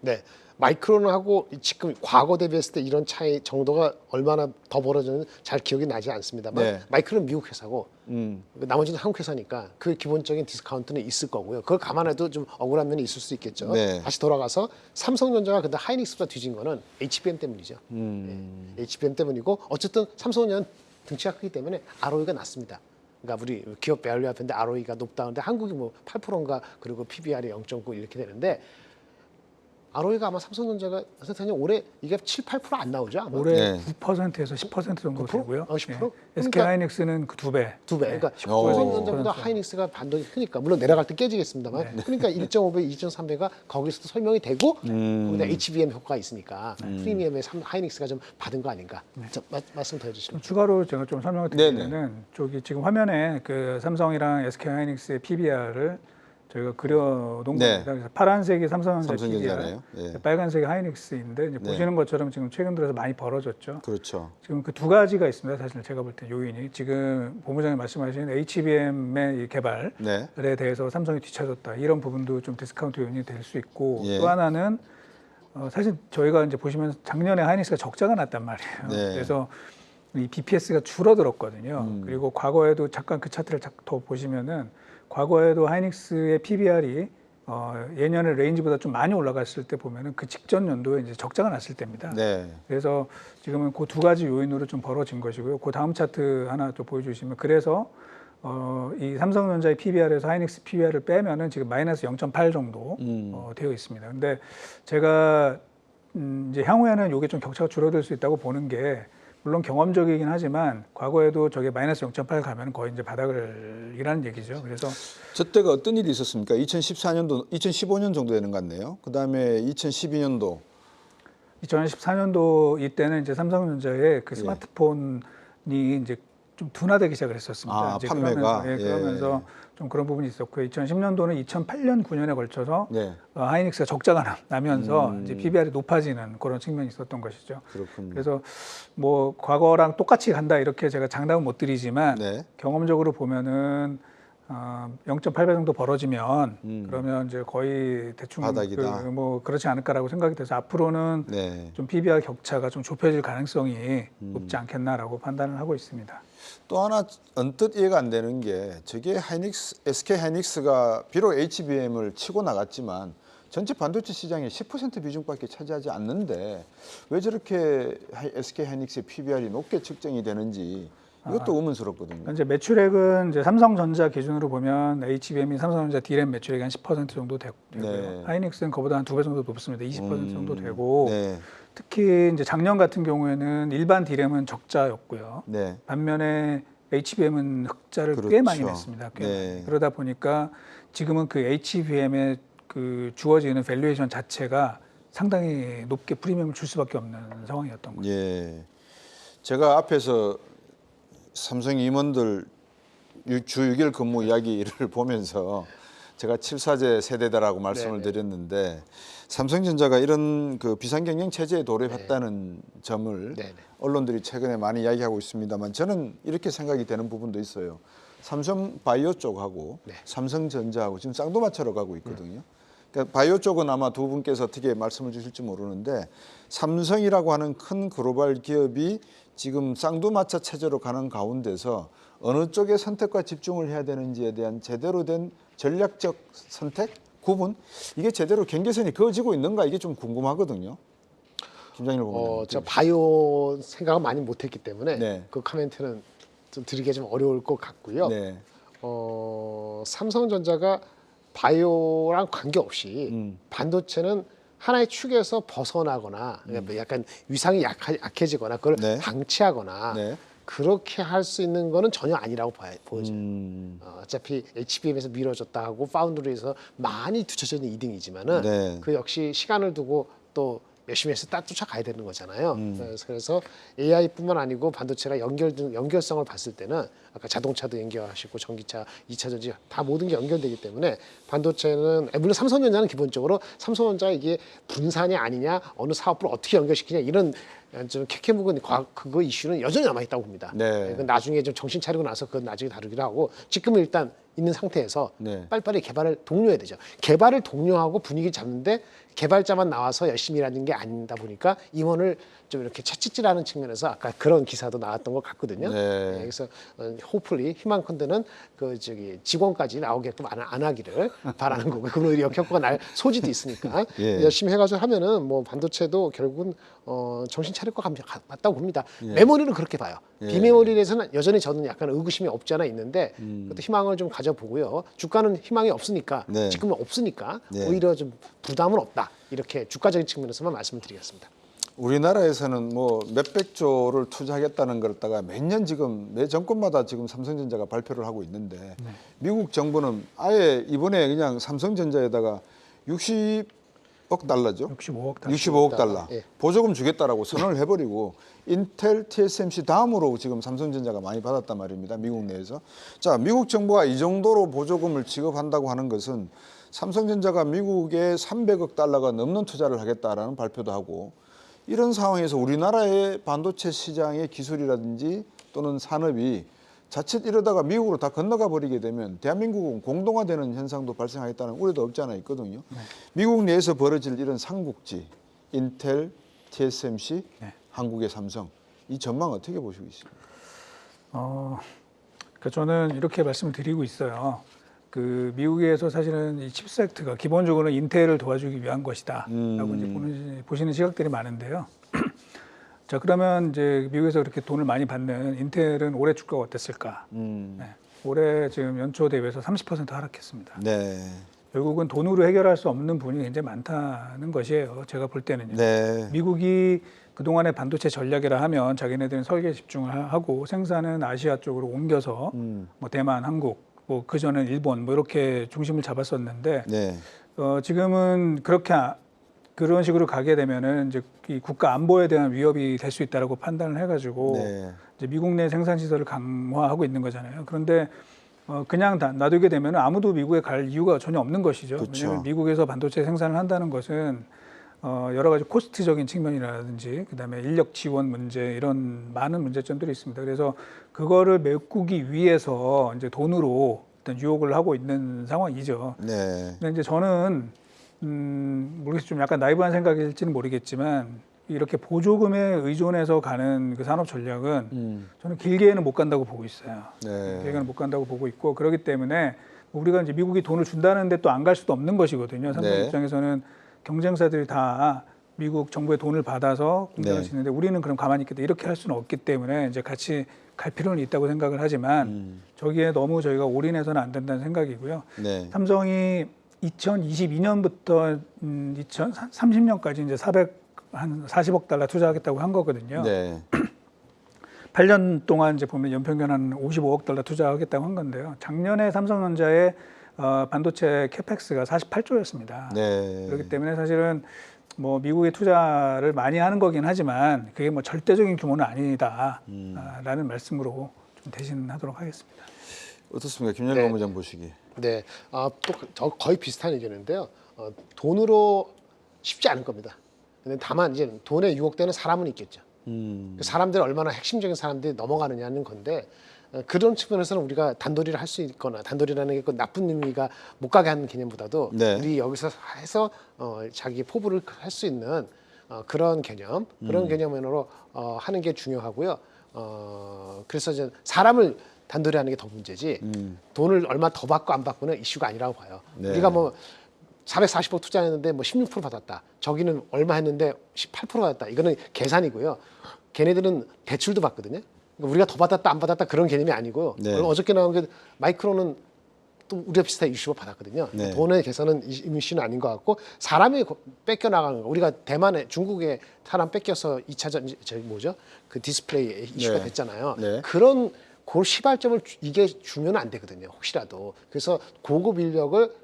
네. 마이크론하고 지금 과거 대비했을 때 이런 차이 정도가 얼마나 더 벌어졌는지 잘 기억이 나지 않습니다만
네.
마이크론은 미국 회사고 나머지는 한국 회사니까 그 기본적인 디스카운트는 있을 거고요. 그걸 감안해도 좀 억울한 면이 있을 수 있겠죠.
네.
다시 돌아가서 삼성전자가 근데 하이닉스보다 뒤진 거는 HBM 때문이죠. 네. HBM 때문이고 어쨌든 삼성전자는 등치가 크기 때문에 ROE가 낮습니다. 그러니까 우리 기업 밸류 앞인데 ROE가 높다 하는데 한국이 뭐 8%인가 그리고 PBR이 0.9 이렇게 되는데 ROE가 아마 삼성전자가 선생님 올해 이게 7, 8%안 나오죠? 아마?
올해
네.
9%에서 10% 정도
9%?
되고요.
10%?
SK
그러니까
하이닉스는 그 2배.
두 배. 그러니까
오.
삼성전자보다 하이닉스가 반도체 크니까 물론 내려갈 때 깨지겠습니다만 그러니까 1.5배, 2.3배가 거기서도 설명이 되고 거기다 HBM 효과가 있으니까 프리미엄에 하이닉스가 좀 받은 거 아닌가? 자, 말씀 더 해주시면.
추가로 제가 좀 설명을 드리면은 저기 지금 화면에 그 삼성이랑 SK 하이닉스의 PBR을 저희가 그려놓은
네.
겁니다. 그래서 파란색이 삼성전자
삼성전자네요.
PBR,
예.
빨간색이 하이닉스인데 이제
네.
보시는 것처럼 지금 최근 들어서 많이 벌어졌죠.
그렇죠.
지금 그 두 가지가 있습니다. 사실 제가 볼 때 요인이 지금 본부장님 말씀하신 HBM의 이 개발에
네.
대해서 삼성이 뒤쳐졌다 이런 부분도 좀 디스카운트 요인이 될 수 있고
예.
또 하나는 사실 저희가 이제 보시면 작년에 하이닉스가 적자가 났단 말이에요.
네.
그래서 이 BPS가 줄어들었거든요. 그리고 과거에도 잠깐 그 차트를 더 보시면은 과거에도 하이닉스의 PBR이 예년의 레인지보다 좀 많이 올라갔을 때 보면은 그 직전 연도에 이제 적자가 났을 때입니다.
네.
그래서 지금은 그 두 가지 요인으로 좀 벌어진 것이고요. 그 다음 차트 하나 또 보여주시면 그래서 이 삼성전자의 PBR에서 하이닉스 PBR을 빼면은 지금 마이너스 0.8 정도 되어 있습니다. 근데 제가 이제 향후에는 이게 좀 격차가 줄어들 수 있다고 보는 게 물론 경험적이긴 하지만 과거에도 저게 마이너스 0.8 가면 거의 이제 바닥을이라는 얘기죠. 그래서
저 때가 어떤 일이 있었습니까? 2014년도, 2015년 정도 되는 것 같네요. 그 다음에 2012년도.
2014년도 이때는 이제 삼성전자의 그
예.
스마트폰이 이제 좀 둔화되기 시작을 했었습니다.
아,
이제
판매가?
그러면서 좀 그런 부분이 있었고요. 2010년도는 2008년, 9년에 걸쳐서
네.
하이닉스가 적자가 나면서 이제 PBR이 높아지는 그런 측면이 있었던 것이죠.
그렇군요.
그래서 뭐 과거랑 똑같이 간다 이렇게 제가 장담은 못 드리지만
네.
경험적으로 보면은 0.8배 정도 벌어지면 그러면 이제 거의 대충
바닥이다.
뭐 그렇지 않을까라고 생각이 돼서 앞으로는
네.
좀 PBR 격차가 좀 좁혀질 가능성이 높지 않겠나라고 판단을 하고 있습니다.
또 하나 언뜻 이해가 안 되는 게 저게 SK 하이닉스가 비록 HBM을 치고 나갔지만 전체 반도체 시장의 10% 비중밖에 차지하지 않는데 왜 저렇게 SK 하이닉스의 PBR이 높게 측정이 되는지 이것도 의문스럽거든요.
이제 매출액은 이제 삼성전자 기준으로 보면 HBM이 삼성전자 D램 매출액이 한 10% 정도 되고요.
네.
하이닉스는 그보다 한 2배 정도 높습니다. 20% 정도 되고
네.
특히 이제 작년 같은 경우에는 일반 D램은 적자였고요.
네.
반면에 HBM은 흑자를 꽤
그렇죠.
많이 냈습니다. 꽤
네.
많이. 그러다 보니까 지금은 그 HBM의 그 주어지는 밸류에이션 자체가 상당히 높게 프리미엄을 줄 수밖에 없는 상황이었던 거죠.
예. 제가 앞에서 삼성 임원들 주 6일 근무 이야기를 보면서 제가 7사제 세대다라고 말씀을
네네.
드렸는데 삼성전자가 이런 그 비상경영 체제에 돌입했다는 점을
네네.
언론들이 최근에 많이 이야기하고 있습니다만 저는 이렇게 생각이 되는 부분도 있어요. 삼성 바이오 쪽하고
네.
삼성전자하고 지금 쌍두마차로 가고 있거든요. 그러니까 바이오 쪽은 아마 두 분께서 어떻게 말씀을 주실지 모르는데 삼성이라고 하는 큰 글로벌 기업이 지금 쌍두마차 체제로 가는 가운데서 어느 쪽에 선택과 집중을 해야 되는지에 대한 제대로 된 전략적 선택, 구분 이게 제대로 경계선이 그어지고 있는가 이게 좀 궁금하거든요. 김장일 보면.
저 바이오 생각을 많이 못했기 때문에
네.
그 코멘트는 좀 드리기 좀 어려울 것 같고요.
네.
삼성전자가 바이오랑 관계없이 반도체는 하나의 축에서 벗어나거나 그러니까 약간 위상이 약해지거나 그걸
네.
방치하거나
네.
그렇게 할 수 있는 거는 전혀 아니라고 보여져요. 어차피 HBM에서 미뤄졌다 하고 파운드리에서 많이 뒤쳐져 있는 2등이지만은
네.
그 역시 시간을 두고 또 열심히 해서 딱 쫓아가야 되는 거잖아요. 그래서 AI뿐만 아니고 반도체가 연결성을 봤을 때는 아까 자동차도 연결하시고 전기차, 2차 전지 다 모든 게 연결되기 때문에 반도체는 물론 삼성전자는 기본적으로 삼성전자 이게 분산이 아니냐 어느 사업부를 어떻게 연결시키냐 이런 좀 캐캐묵은 그거 이슈는 여전히 남아 있다고 봅니다.
네.
그건 나중에 좀 정신 차리고 나서 그건 나중에 다루기로 하고 지금은 일단 있는 상태에서
네.
빨리빨리 개발을 독려해야 되죠. 개발을 독려하고 분위기 잡는데 개발자만 나와서 열심히 일하는 게 아니다 보니까 임원을 좀 이렇게 채찍질하는 측면에서 아까 그런 기사도 나왔던 것 같거든요.
네.
그래서 호플리 희망컨대는 그 저기 직원까지 나오게끔 안 하기를 바라는 거고 그건 오히려 역효과가 날 소지도 있으니까
예.
열심히 해가지고 하면은 뭐 반도체도 결국은 정신 차릴 것 같다고 봅니다.
예.
메모리는 그렇게 봐요.
예.
비메모리에 대해서는 여전히 저는 약간 의구심이 없지 않아 있는데 그것도 희망을 좀 가져보고요. 주가는 희망이 없으니까
네.
지금은 없으니까
네.
오히려 좀 부담은 없다. 이렇게 주가적인 측면에서만 말씀을 드리겠습니다.
우리나라에서는 뭐 몇백 조를 투자하겠다는 걸 갖다가 매년 지금 매 정권마다 지금 삼성전자가 발표를 하고 있는데 미국 정부는 아예 이번에 그냥 삼성전자에다가 60억 달러죠.
65억 달러.
65억 달러
예.
보조금 주겠다라고 선언을 해버리고 인텔, TSMC 다음으로 지금 삼성전자가 많이 받았단 말입니다. 미국 내에서. 자, 미국 정부가 이 정도로 보조금을 지급한다고 하는 것은 삼성전자가 미국에 300억 달러가 넘는 투자를 하겠다라는 발표도 하고 이런 상황에서 우리나라의 반도체 시장의 기술이라든지 또는 산업이 자칫 이러다가 미국으로 다 건너가 버리게 되면 대한민국은 공동화되는 현상도 발생하겠다는 우려도 없지 않아 있거든요. 미국 내에서 벌어질 이런 삼국지, 인텔, TSMC, 한국의 삼성 이 전망 어떻게 보시고 있습니까?
그러니까 저는 이렇게 말씀을 드리고 있어요. 그 미국에서 사실은 이 칩세트가 기본적으로 인텔을 도와주기 위한 것이다라고 이제 보시는 시각들이 많은데요. 자, 그러면 이제 미국에서 그렇게 돈을 많이 받는 인텔은 올해 주가가 어땠을까? 네. 올해 지금 연초 대비해서 30% 하락했습니다.
네.
결국은 돈으로 해결할 수 없는 부분이 굉장히 많다는 것이에요. 제가 볼 때는요.
네.
미국이 그동안의 반도체 전략이라 하면 자기네들은 설계에 집중을 하고 생산은 아시아 쪽으로 옮겨서 뭐 대만, 한국, 뭐 그전엔 일본 뭐 이렇게 중심을 잡았었는데
네.
지금은 그렇게 그런 식으로 가게 되면은 이제 이 국가 안보에 대한 위협이 될 수 있다라고 판단을 해가지고
네.
이제 미국 내 생산 시설을 강화하고 있는 거잖아요. 그런데 그냥 놔두게 되면은 아무도 미국에 갈 이유가 전혀 없는 것이죠.
그렇죠.
왜냐하면 미국에서 반도체 생산을 한다는 것은 여러 가지 코스트적인 측면이라든지 그다음에 인력 지원 문제 이런 많은 문제점들이 있습니다. 그래서 그거를 메꾸기 위해서 이제 돈으로 일단 유혹을 하고 있는 상황이죠.
네.
근데 이제 저는 모르겠어요. 좀 약간 나이브한 생각일지는 모르겠지만 이렇게 보조금에 의존해서 가는 그 산업 전략은 저는 길게는 못 간다고 보고 있어요.
네.
길게는 못 간다고 보고 있고 그렇기 때문에 우리가 이제 미국이 돈을 준다는데 또 안 갈 수도 없는 것이거든요. 삼성
네.
입장에서는 경쟁사들이 다 미국 정부의 돈을 받아서 공장을
네.
짓는데 우리는 그럼 가만히 있겠다 이렇게 할 수는 없기 때문에 이제 같이 갈 필요는 있다고 생각을 하지만 저기에 너무 저희가 올인해서는 안 된다는 생각이고요.
네.
삼성이 2022년부터 2030년까지 이제 한 40억 달러 투자하겠다고 한 거거든요.
네.
8년 동안 이제 보면 연평균 한 55억 달러 투자하겠다고 한 건데요. 작년에 삼성전자의 반도체 캐펙스가 48조였습니다.
네.
그렇기 때문에 사실은 뭐 미국의 투자를 많이 하는 거긴 하지만 그게 뭐 절대적인 규모는 아니다라는 말씀으로 좀 대신하도록 하겠습니다.
어떻습니까, 김영일
네.
본부장 보시기?
네, 또 거의 비슷한 의견인데요. 돈으로 쉽지 않을 겁니다. 근데 다만 이제 돈에 유혹되는 사람은 있겠죠. 그 사람들이 얼마나 핵심적인 사람들이 넘어가느냐는 건데 그런 측면에서는 우리가 단도리를 할 수 있거나 단도리라는 게 그 나쁜 의미가 못 가게 하는 개념보다도
네.
우리 여기서 해서 자기 포부를 할 수 있는 그런 개념, 그런 개념으로 하는 게 중요하고요. 그래서 이제 사람을 단도리하는 게 더 문제지 돈을 얼마 더 받고 안 받고는 이슈가 아니라고 봐요.
네.
우리가 뭐 440억 투자했는데 뭐 16% 받았다. 저기는 얼마 했는데 18% 받았다. 이거는 계산이고요. 걔네들은 대출도 받거든요. 그러니까 우리가 더 받았다 안 받았다 그런 개념이 아니고
네.
어저께 나온 게 마이크로는 또 우리가 비슷하게 이슈가 받았거든요.
네.
돈의 계산은 이슈는 아닌 것 같고 사람이 뺏겨 나가는 거. 우리가 대만에 중국에 사람 뺏겨서 2차전 저기 뭐죠? 그 디스플레이 이슈가
네.
됐잖아요.
네.
그런 그 시발점을 이게 주면 안 되거든요. 혹시라도. 그래서 고급 인력을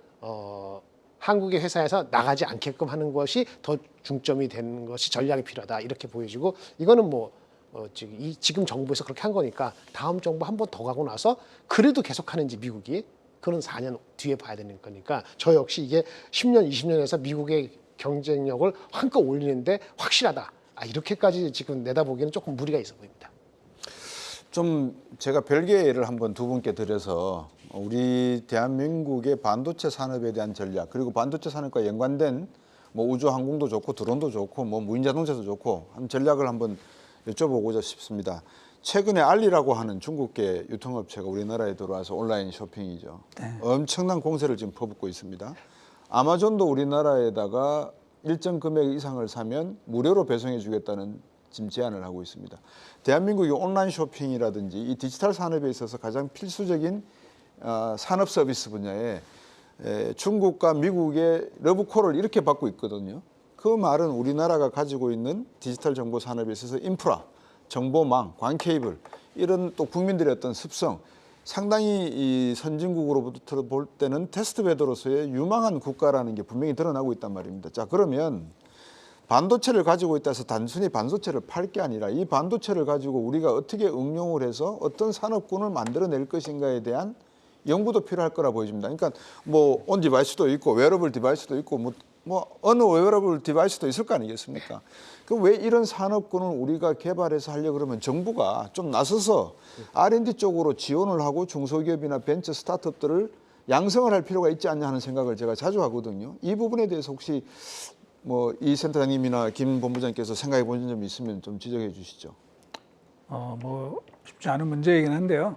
한국의 회사에서 나가지 않게끔 하는 것이 더 중점이 되는 것이 전략이 필요하다 이렇게 보여지고 이거는 뭐 지금 정부에서 그렇게 한 거니까 다음 정부 한 번 더 가고 나서 그래도 계속하는지 미국이 그런 4년 뒤에 봐야 되는 거니까 저 역시 이게 10년 20년에서 미국의 경쟁력을 한껏 올리는데 확실하다 이렇게까지 지금 내다보기에는 조금 무리가 있어 보입니다.
좀 제가 별개의 예를 한번 두 분께 드려서 우리 대한민국의 반도체 산업에 대한 전략 그리고 반도체 산업과 연관된 뭐 우주 항공도 좋고 드론도 좋고 뭐 무인 자동차도 좋고 한 전략을 한번 여쭤보고자 싶습니다. 최근에 알리라고 하는 중국계 유통업체가 우리나라에 들어와서 온라인 쇼핑이죠.
네.
엄청난 공세를 지금 퍼붓고 있습니다. 아마존도 우리나라에다가 일정 금액 이상을 사면 무료로 배송해 주겠다는 지금 제안을 하고 있습니다. 대한민국이 온라인 쇼핑이라든지 이 디지털 산업에 있어서 가장 필수적인 산업 서비스 분야에 중국과 미국의 러브콜을 이렇게 받고 있거든요. 그 말은 우리나라가 가지고 있는 디지털 정보 산업에 있어서 인프라, 정보망, 광케이블 이런 또 국민들의 어떤 습성 상당히 이 선진국으로부터 볼 때는 테스트 베드로서의 유망한 국가라는 게 분명히 드러나고 있단 말입니다. 자, 그러면 반도체를 가지고 있다 해서 단순히 반도체를 팔 게 아니라 이 반도체를 가지고 우리가 어떻게 응용을 해서 어떤 산업군을 만들어낼 것인가에 대한 연구도 필요할 거라 보여집니다. 그러니까 뭐 온 디바이스도 있고 웨어러블 디바이스도 있고 뭐 어느 웨어러블 디바이스도 있을 거 아니겠습니까? 그 왜 이런 산업군을 우리가 개발해서 하려고 그러면 정부가 좀 나서서 R&D 쪽으로 지원을 하고 중소기업이나 벤처 스타트업들을 양성을 할 필요가 있지 않냐 하는 생각을 제가 자주 하거든요. 이 부분에 대해서 혹시 뭐 이 센터장님이나 김 본부장께서 생각해 보신 점이 있으면 좀 지적해 주시죠.
뭐 쉽지 않은 문제이긴 한데요.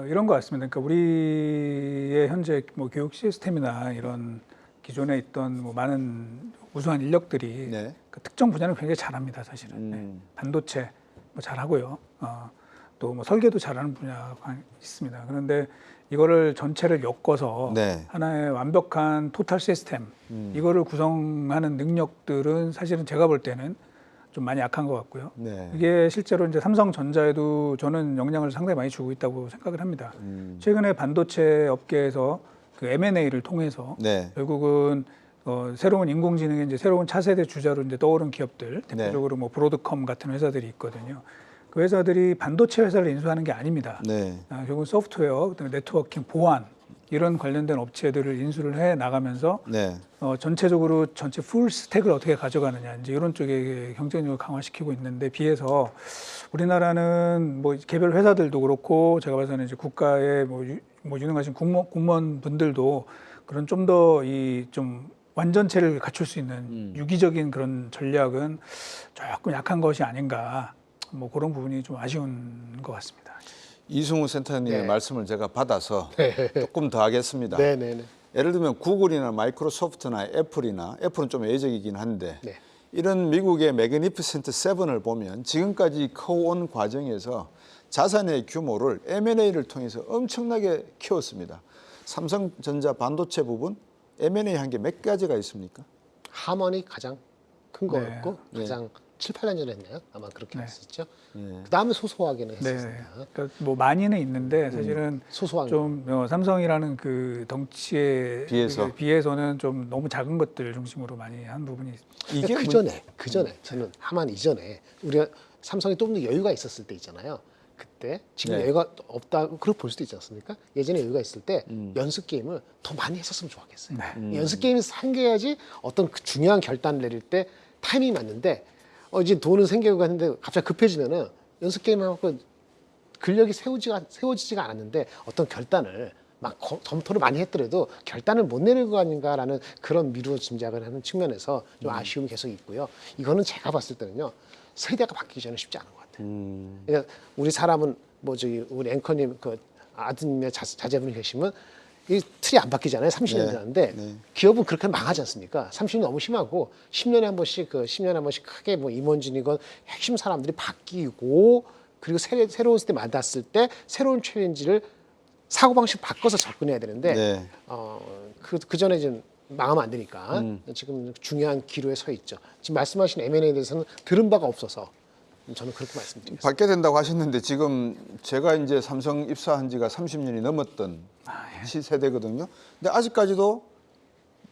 이런 것 같습니다. 그러니까 우리의 현재 뭐 교육 시스템이나 이런 기존에 있던 뭐 많은 우수한 인력들이
네.
그 특정 분야를 굉장히 잘합니다, 사실은. 네. 반도체 뭐 잘하고요. 또 뭐 설계도 잘하는 분야가 있습니다. 그런데 이거를 전체를 엮어서
네.
하나의 완벽한 토탈 시스템 이거를 구성하는 능력들은 사실은 제가 볼 때는 좀 많이 약한 것 같고요.
네.
이게 실제로 이제 삼성전자에도 저는 영향을 상당히 많이 주고 있다고 생각을 합니다. 최근에 반도체 업계에서 그 M&A를 통해서
네.
결국은 새로운 인공지능의 이제 새로운 차세대 주자로 이제 떠오른 기업들, 대표적으로 뭐 브로드컴 같은 회사들이 있거든요. 그 회사들이 반도체 회사를 인수하는 게 아닙니다.
네.
결국은 소프트웨어, 네트워킹, 보안 이런 관련된 업체들을 인수를 해 나가면서
네.
전체적으로 전체 풀 스택을 어떻게 가져가느냐 이제 이런 쪽에 경쟁력을 강화시키고 있는데 비해서 우리나라는 뭐 개별 회사들도 그렇고 제가 봐서는 이제 국가의 뭐 유능하신 공무원분들도 그런 좀 더 이 좀 완전체를 갖출 수 있는 유기적인 그런 전략은 조금 약한 것이 아닌가 뭐 그런 부분이 좀 아쉬운 것 같습니다.
이승우 센터장님의
네.
말씀을 제가 받아서 조금 더 하겠습니다.
네네네.
예를 들면 구글이나 마이크로소프트나 애플은 좀 예적이긴 한데
네.
이런 미국의 매그니피센트 세븐을 보면 지금까지 커온 과정에서 자산의 규모를 M&A를 통해서 엄청나게 키웠습니다. 삼성전자 반도체 부분 M&A 한 게 몇 가지가 있습니까?
하먼이 가장 큰
네.
거였고 가장 7, 8년 전에 했나요? 아마 그렇게
네.
했었죠.
예.
그 다음에 소소하게는
네.
했었습니다.
그러니까 뭐 많이는 있는데 사실은
소소한
좀 삼성이라는 그 덩치에 비해서는 좀 너무 작은 것들 중심으로 많이 한 부분이 있습니다.
이게
그 전에 저는 하만 이전에 우리가 삼성이 좀 더 여유가 있었을 때 있잖아요. 그때 지금
네.
여유가 없다고 그렇게 볼 수도 있지 않습니까? 예전에 여유가 있을 때 연습 게임을 더 많이 했었으면 좋았겠어요. 연습 게임에서 상계해야지 어떤 그 중요한 결단을 내릴 때 타이밍이 맞는데 이제 돈은 생기고 하는데 갑자기 급해지면은 연습 게임하고 근력이 세워지지가 않았는데 어떤 결단을 막 검토를 많이 했더라도 결단을 못 내릴 거 아닌가라는 그런 미루어 짐작을 하는 측면에서 좀 아쉬움이 계속 있고요. 이거는 제가 봤을 때는요. 세대가 바뀌기 전에 쉽지 않은 것 같아요. 그러니까 우리 사람은 뭐 저기 우리 앵커님 그 아드님의 자제분이 계시면 이 틀이 안 바뀌잖아요. 30년 지났는데 기업은 그렇게 망하지 않습니까? 30년 너무 심하고 10년에 한 번씩 10년에 한 번씩 크게 뭐 임원진이건 핵심 사람들이 바뀌고 그리고 새로운 세대 만났을 때 새로운 챌린지를 사고방식 바꿔서 접근해야 되는데 그 전에 좀 망하면 안 되니까 지금 중요한 기로에 서 있죠. 지금 말씀하신 M&A에 대해서는 들은 바가 없어서 저는 그렇게 말씀드리겠습니다.
받게 된다고 하셨는데 지금 제가 이제 삼성 입사한 지가 30년이 넘었던 시세대거든요. 근데 아직까지도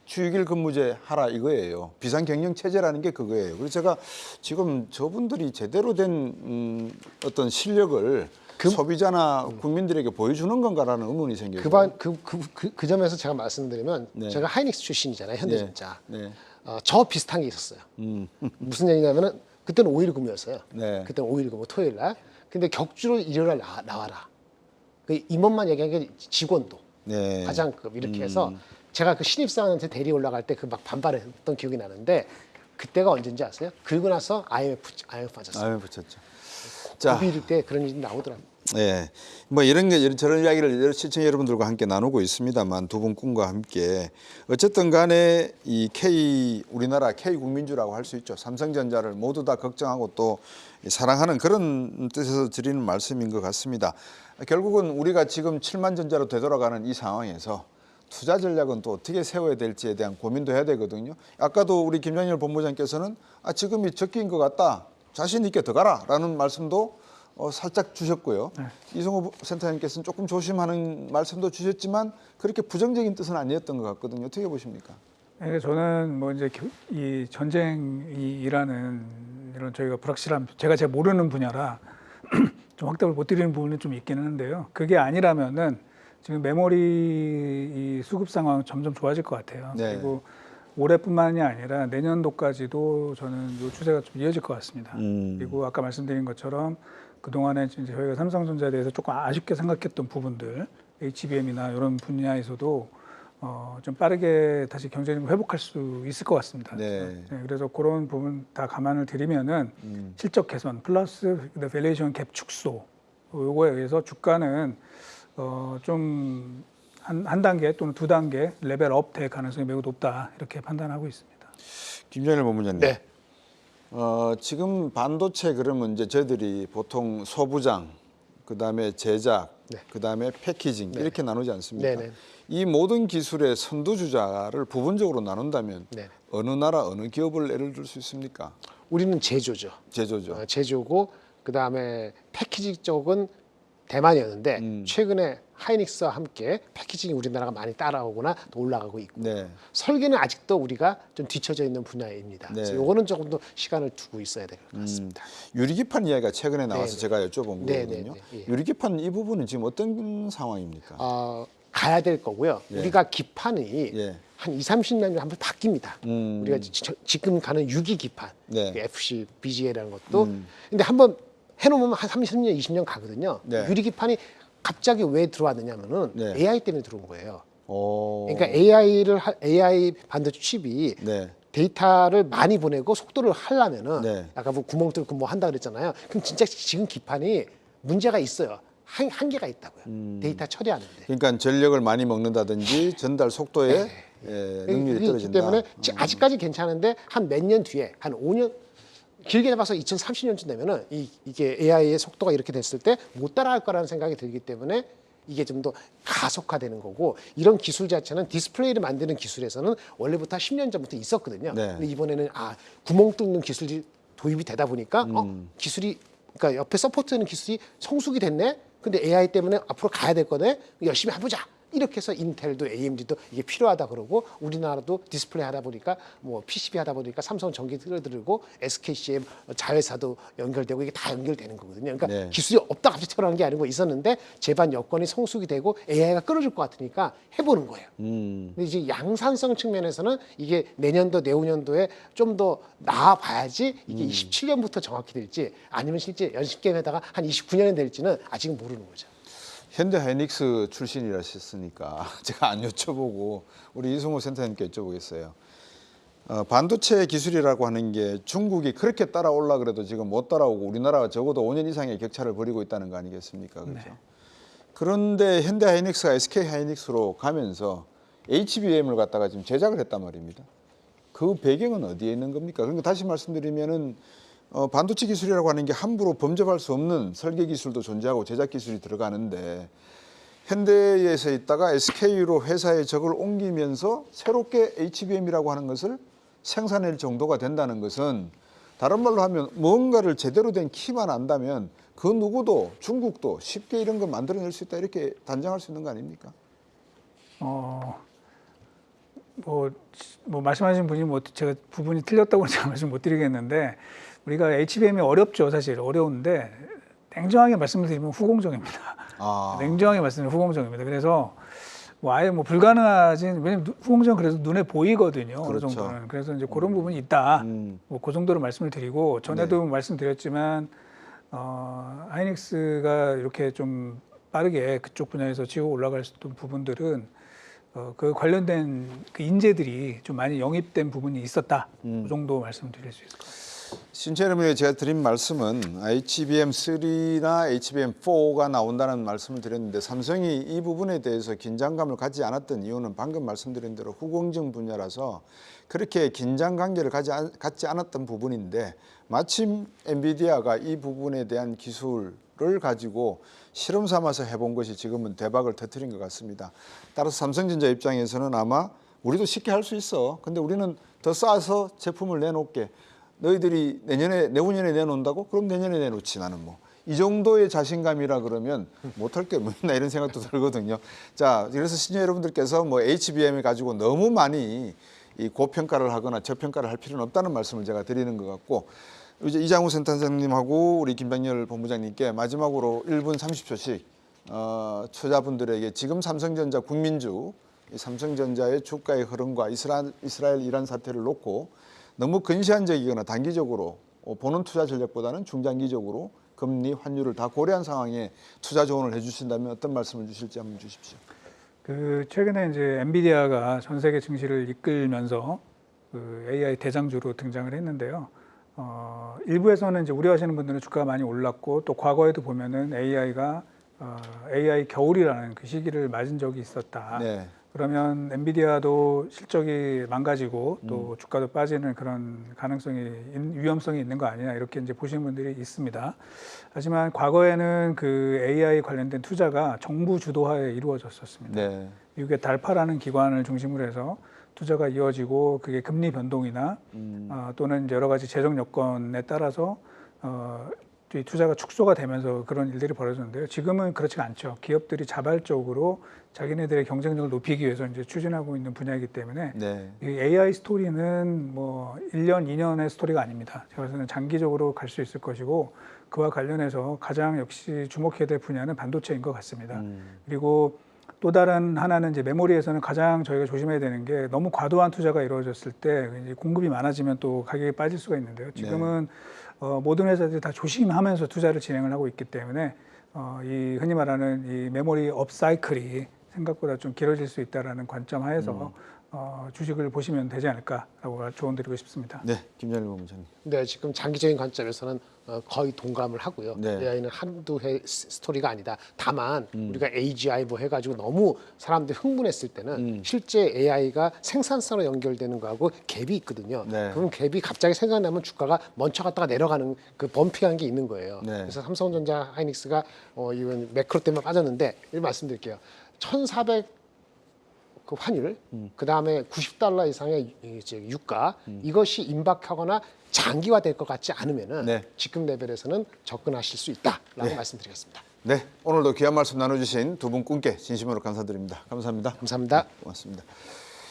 주휴일 근무제 하라 이거예요. 비상경영 체제라는 게 그거예요. 그래서 제가 지금 저분들이 제대로 된 어떤 실력을 소비자나 국민들에게 보여주는 건가라는 의문이 생겨요.
그 점에서 제가 말씀드리면 제가 하이닉스 출신이잖아요. 현대전자. 저 비슷한 게 있었어요. 무슨 얘기냐면은 그때는 5일 근무였어요. 그때는 5일 근무 토요일 날. 근데 격주로 일요일 날 나와라. 그 임원만 얘기한 게 직원도 과장급 이렇게 해서 제가 그 신입사원한테 대리 올라갈 때 그 막 반발했던 기억이 나는데 그때가 언제인지 아세요? 그리고 나서 IMF 맞았어요.
IMF 쳤죠. 자,
고비일 때 그런 일이 나오더라고요.
네, 뭐 이런 저런 이야기를 시청자 여러분들과 함께 나누고 있습니다만 두 분 꿈과 함께 어쨌든 간에 이 우리나라 K 국민주라고 할 수 있죠. 삼성전자를 모두 다 걱정하고 또 사랑하는 그런 뜻에서 드리는 말씀인 것 같습니다. 결국은 우리가 지금 7만 전자로 되돌아가는 이 상황에서 투자 전략은 또 어떻게 세워야 될지에 대한 고민도 해야 되거든요. 아까도 우리 김장렬 본부장께서는 지금이 적기인 것 같다. 자신 있게 더 가라라는 말씀도 살짝 주셨고요. 이성호 센터장께서는 조금 조심하는 말씀도 주셨지만 그렇게 부정적인 뜻은 아니었던 것 같거든요. 어떻게 보십니까?
네, 저는 뭐 이제 이 전쟁이라는 이런 저희가 불확실한 제가 잘 모르는 분야라 좀 확답을 못 드리는 부분이 좀 있기는 한데요. 그게 아니라면은 지금 메모리 이 수급 상황 점점 좋아질 것 같아요. 그리고 올해뿐만이 아니라 내년도까지도 저는 이 추세가 좀 이어질 것 같습니다. 그리고 아까 말씀드린 것처럼 그동안에 이제 저희가 삼성전자에 대해서 조금 아쉽게 생각했던 부분들, HBM이나 이런 분야에서도 좀 빠르게 다시 경쟁력을 회복할 수 있을 것 같습니다. 그래서 그런 부분 다 감안을 드리면은 실적 개선 플러스 밸류에이션 갭 축소 요거에 의해서 주가는 좀 한 단계 또는 두 단계 레벨업 될 가능성이 매우 높다 이렇게 판단하고 있습니다.
김장렬 본부장님. 지금 반도체 그러면 이제 저희들이 보통 소부장, 그다음에 제작, 그다음에 패키징 이렇게 나누지 않습니까? 이 모든 기술의 선두주자를 부분적으로 나눈다면 어느 나라 어느 기업을 예를 들 수 있습니까?
우리는 제조죠. 제조고 그다음에 패키징 쪽은 대만이었는데 최근에 하이닉스와 함께 패키징이 우리나라가 많이 따라오거나 또 올라가고 있고 설계는 아직도 우리가 좀 뒤처져 있는 분야입니다. 그래서 이거는 조금 더 시간을 두고 있어야 될 것 같습니다.
유리기판 이야기가 최근에 나와서 제가 여쭤본 거거든요. 유리기판 이 부분은 지금 어떤 상황입니까?
가야 될 거고요. 우리가 기판이 한 20-30년 한번 바뀝니다. 우리가 지금 가는 6기 기판, FC, BGA라는 것도 근데 한번 해놓으면 한 30년, 20년 가거든요. 유리기판이 갑자기 왜 들어왔느냐면은 AI 때문에 들어온 거예요. 그러니까 AI 반도체 칩이 데이터를 많이 보내고 속도를 하려면은 아까 뭐 구멍 뚫고 뭐 한다 그랬잖아요. 그럼 진짜 지금 기판이 문제가 있어요. 한계가 있다고요. 데이터 처리하는데.
그러니까 전력을 많이 먹는다든지 전달 속도에 능률이
그렇기
떨어진다.
때문에 아직까지 괜찮은데 한 몇 년 뒤에 한 5년 길게 잡아서 2030년쯤 되면은 이게 AI의 속도가 이렇게 됐을 때 못 따라갈 거라는 생각이 들기 때문에 이게 좀 더 가속화되는 거고 이런 기술 자체는 디스플레이를 만드는 기술에서는 원래부터 10년 전부터 있었거든요.
네.
근데 이번에는 구멍 뚫는 기술이 도입이 되다 보니까 기술이 그러니까 옆에 서포트하는 기술이 성숙이 됐네. 근데 AI 때문에 앞으로 가야 될 거네. 열심히 해보자. 이렇게 해서 인텔도 AMD도 이게 필요하다 그러고 우리나라도 디스플레이 하다 보니까 뭐 PCB 하다 보니까 삼성 전기 끌어들이고 SKCM 자회사도 연결되고 이게 다 연결되는 거거든요. 그러니까
네.
기술이 없다 갑자기 태어나는 게 아니고 있었는데 제반 여건이 성숙이 되고 AI가 끌어줄 것 같으니까 해보는 거예요. 근데 이제 양산성 측면에서는 이게 내년도 내후년도에 좀 더 나아봐야지 이게 27년부터 정확히 될지 아니면 실제 연식 게임에다가 한 29년에 될지는 아직은 모르는 거죠.
현대하이닉스 출신이라셨으니까 제가 안 여쭤보고 우리 이승호 센터님께 여쭤보겠어요. 반도체 기술이라고 하는 게 중국이 그렇게 따라올라 그래도 지금 못 따라오고 우리나라가 적어도 5년 이상의 격차를 벌이고 있다는 거 아니겠습니까? 그렇죠?
네.
그런데 현대하이닉스가 SK하이닉스로 가면서 HBM을 갖다가 지금 제작을 했단 말입니다. 그 배경은 어디에 있는 겁니까? 그러니까 다시 말씀드리면은 반도체 기술이라고 하는 게 함부로 범접할 수 없는 설계 기술도 존재하고 제작 기술이 들어가는데 현대에서 있다가 SK로 회사의 적을 옮기면서 새롭게 HBM이라고 하는 것을 생산할 정도가 된다는 것은 다른 말로 하면 뭔가를 제대로 된 키만 안다면 그 누구도 중국도 쉽게 이런 거 만들어낼 수 있다 이렇게 단정할 수 있는 거 아닙니까?
뭐 말씀하신 분이 뭐 제가 부분이 틀렸다고 제가 말씀 못 드리겠는데 우리가 HBM이 어렵죠. 사실 어려운데 냉정하게 말씀을 드리면 후공정입니다. 냉정하게 말씀드리면 후공정입니다. 그래서 뭐 아예 뭐 불가능하진 왜냐면 후공정 그래서 눈에 보이거든요.
그렇죠.
어느 정도는. 그래서 이제 그런 부분이 있다. 뭐 그 정도로 말씀을 드리고 전에도 말씀드렸지만 하이닉스가 이렇게 좀 빠르게 그쪽 분야에서 치고 올라갈 수 있던 부분들은 그 관련된 그 인재들이 좀 많이 영입된 부분이 있었다. 그 정도 말씀드릴 수 있을 것 같습니다.
신체르미에 제가 드린 말씀은 HBM3나 HBM4가 나온다는 말씀을 드렸는데 삼성이 이 부분에 대해서 긴장감을 갖지 않았던 이유는 방금 말씀드린 대로 후공정 분야라서 그렇게 긴장 관계를 갖지 않았던 부분인데 마침 엔비디아가 이 부분에 대한 기술을 가지고 실험 삼아서 해본 것이 지금은 대박을 터뜨린 것 같습니다. 따라서 삼성전자 입장에서는 아마 우리도 쉽게 할 수 있어. 근데 우리는 더 싸서 제품을 내놓을게. 너희들이 내후년에 내놓는다고? 그럼 내년에 내놓지 나는 뭐. 이 정도의 자신감이라 그러면 못할 게 뭐 있나 이런 생각도 들거든요. 자, 그래서 시청자 여러분들께서 뭐 HBM을 가지고 너무 많이 이 고평가를 하거나 저평가를 할 필요는 없다는 말씀을 제가 드리는 것 같고 이제 이장우 센터장님하고 우리 김병렬 본부장님께 마지막으로 1분 30초씩 투자분들에게 지금 삼성전자 국민주, 삼성전자의 주가의 흐름과 이스라엘 이란 사태를 놓고 너무 근시안적이거나 단기적으로 보는 투자 전략보다는 중장기적으로 금리, 환율을 다 고려한 상황에 투자 조언을 해주신다면 어떤 말씀을 주실지 한번 주십시오.
그 최근에 이제 엔비디아가 전 세계 증시를 이끌면서 그 AI 대장주로 등장을 했는데요. 일부에서는 이제 우려하시는 분들은 주가가 많이 올랐고 또 과거에도 보면은 AI가 AI 겨울이라는 그 시기를 맞은 적이 있었다.
네.
그러면 엔비디아도 실적이 망가지고 또 주가도 빠지는 그런 위험성이 있는 거 아니냐 이렇게 이제 보시는 분들이 있습니다. 하지만 과거에는 그 AI 관련된 투자가 정부 주도하에 이루어졌었습니다.
네.
미국의 달파라는 기관을 중심으로 해서 투자가 이어지고 그게 금리 변동이나 또는 여러 가지 재정 여건에 따라서 이 투자가 축소가 되면서 그런 일들이 벌어졌는데요. 지금은 그렇지가 않죠. 기업들이 자발적으로 자기네들의 경쟁력을 높이기 위해서 이제 추진하고 있는 분야이기 때문에
네.
이 AI 스토리는 뭐 1년, 2년의 스토리가 아닙니다. 제가 봐서는 장기적으로 갈 수 있을 것이고 그와 관련해서 가장 역시 주목해야 될 분야는 반도체인 것 같습니다. 그리고 또 다른 하나는 이제 메모리에서는 가장 저희가 조심해야 되는 게 너무 과도한 투자가 이루어졌을 때 이제 공급이 많아지면 또 가격이 빠질 수가 있는데요. 지금은 모든 회사들이 다 조심하면서 투자를 진행을 하고 있기 때문에 이 흔히 말하는 이 메모리 업사이클이 생각보다 좀 길어질 수 있다라는 관점 하에서 주식을 보시면 되지 않을까라고 조언드리고 싶습니다.
네, 김정일 본부장님.
네, 지금 장기적인 관점에서는 거의 동감을 하고요.
네.
AI는 한두 해 스토리가 아니다. 다만 우리가 AGI 뭐 해가지고 너무 사람들이 흥분했을 때는 실제 AI가 생산성으로 연결되는 거하고 갭이 있거든요.
네.
그럼 갭이 갑자기 생각나면 주가가 먼저 갔다가 내려가는 그 범피한 게 있는 거예요.
네.
그래서 삼성전자 하이닉스가 이건 매크로 때문에 빠졌는데 이 말씀드릴게요. 1,400 그 환율, 그 다음에 90달러 이상의 이제 유가 이것이 임박하거나 장기화될 것 같지 않으면은
네.
지금 레벨에서는 접근하실 수 있다라고
네.
말씀드리겠습니다.
네, 오늘도 귀한 말씀 나눠주신 두 분께 진심으로 감사드립니다. 감사합니다.
감사합니다.
고맙습니다.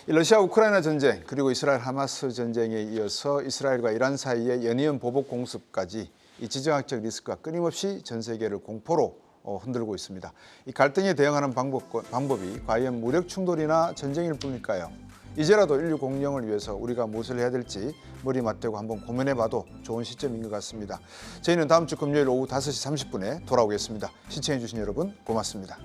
이 러시아 우크라이나 전쟁 그리고 이스라엘 하마스 전쟁에 이어서 이스라엘과 이란 사이의 연이은 보복 공습까지 이 지정학적 리스크가 끊임없이 전 세계를 공포로 흔들고 있습니다. 이 갈등에 대응하는 방법이 과연 무력 충돌이나 전쟁일 뿐일까요? 이제라도 인류 공영을 위해서 우리가 무엇을 해야 될지 머리 맞대고 한번 고민해봐도 좋은 시점인 것 같습니다. 저희는 다음 주 금요일 오후 5시 30분에 돌아오겠습니다. 시청해주신 여러분 고맙습니다.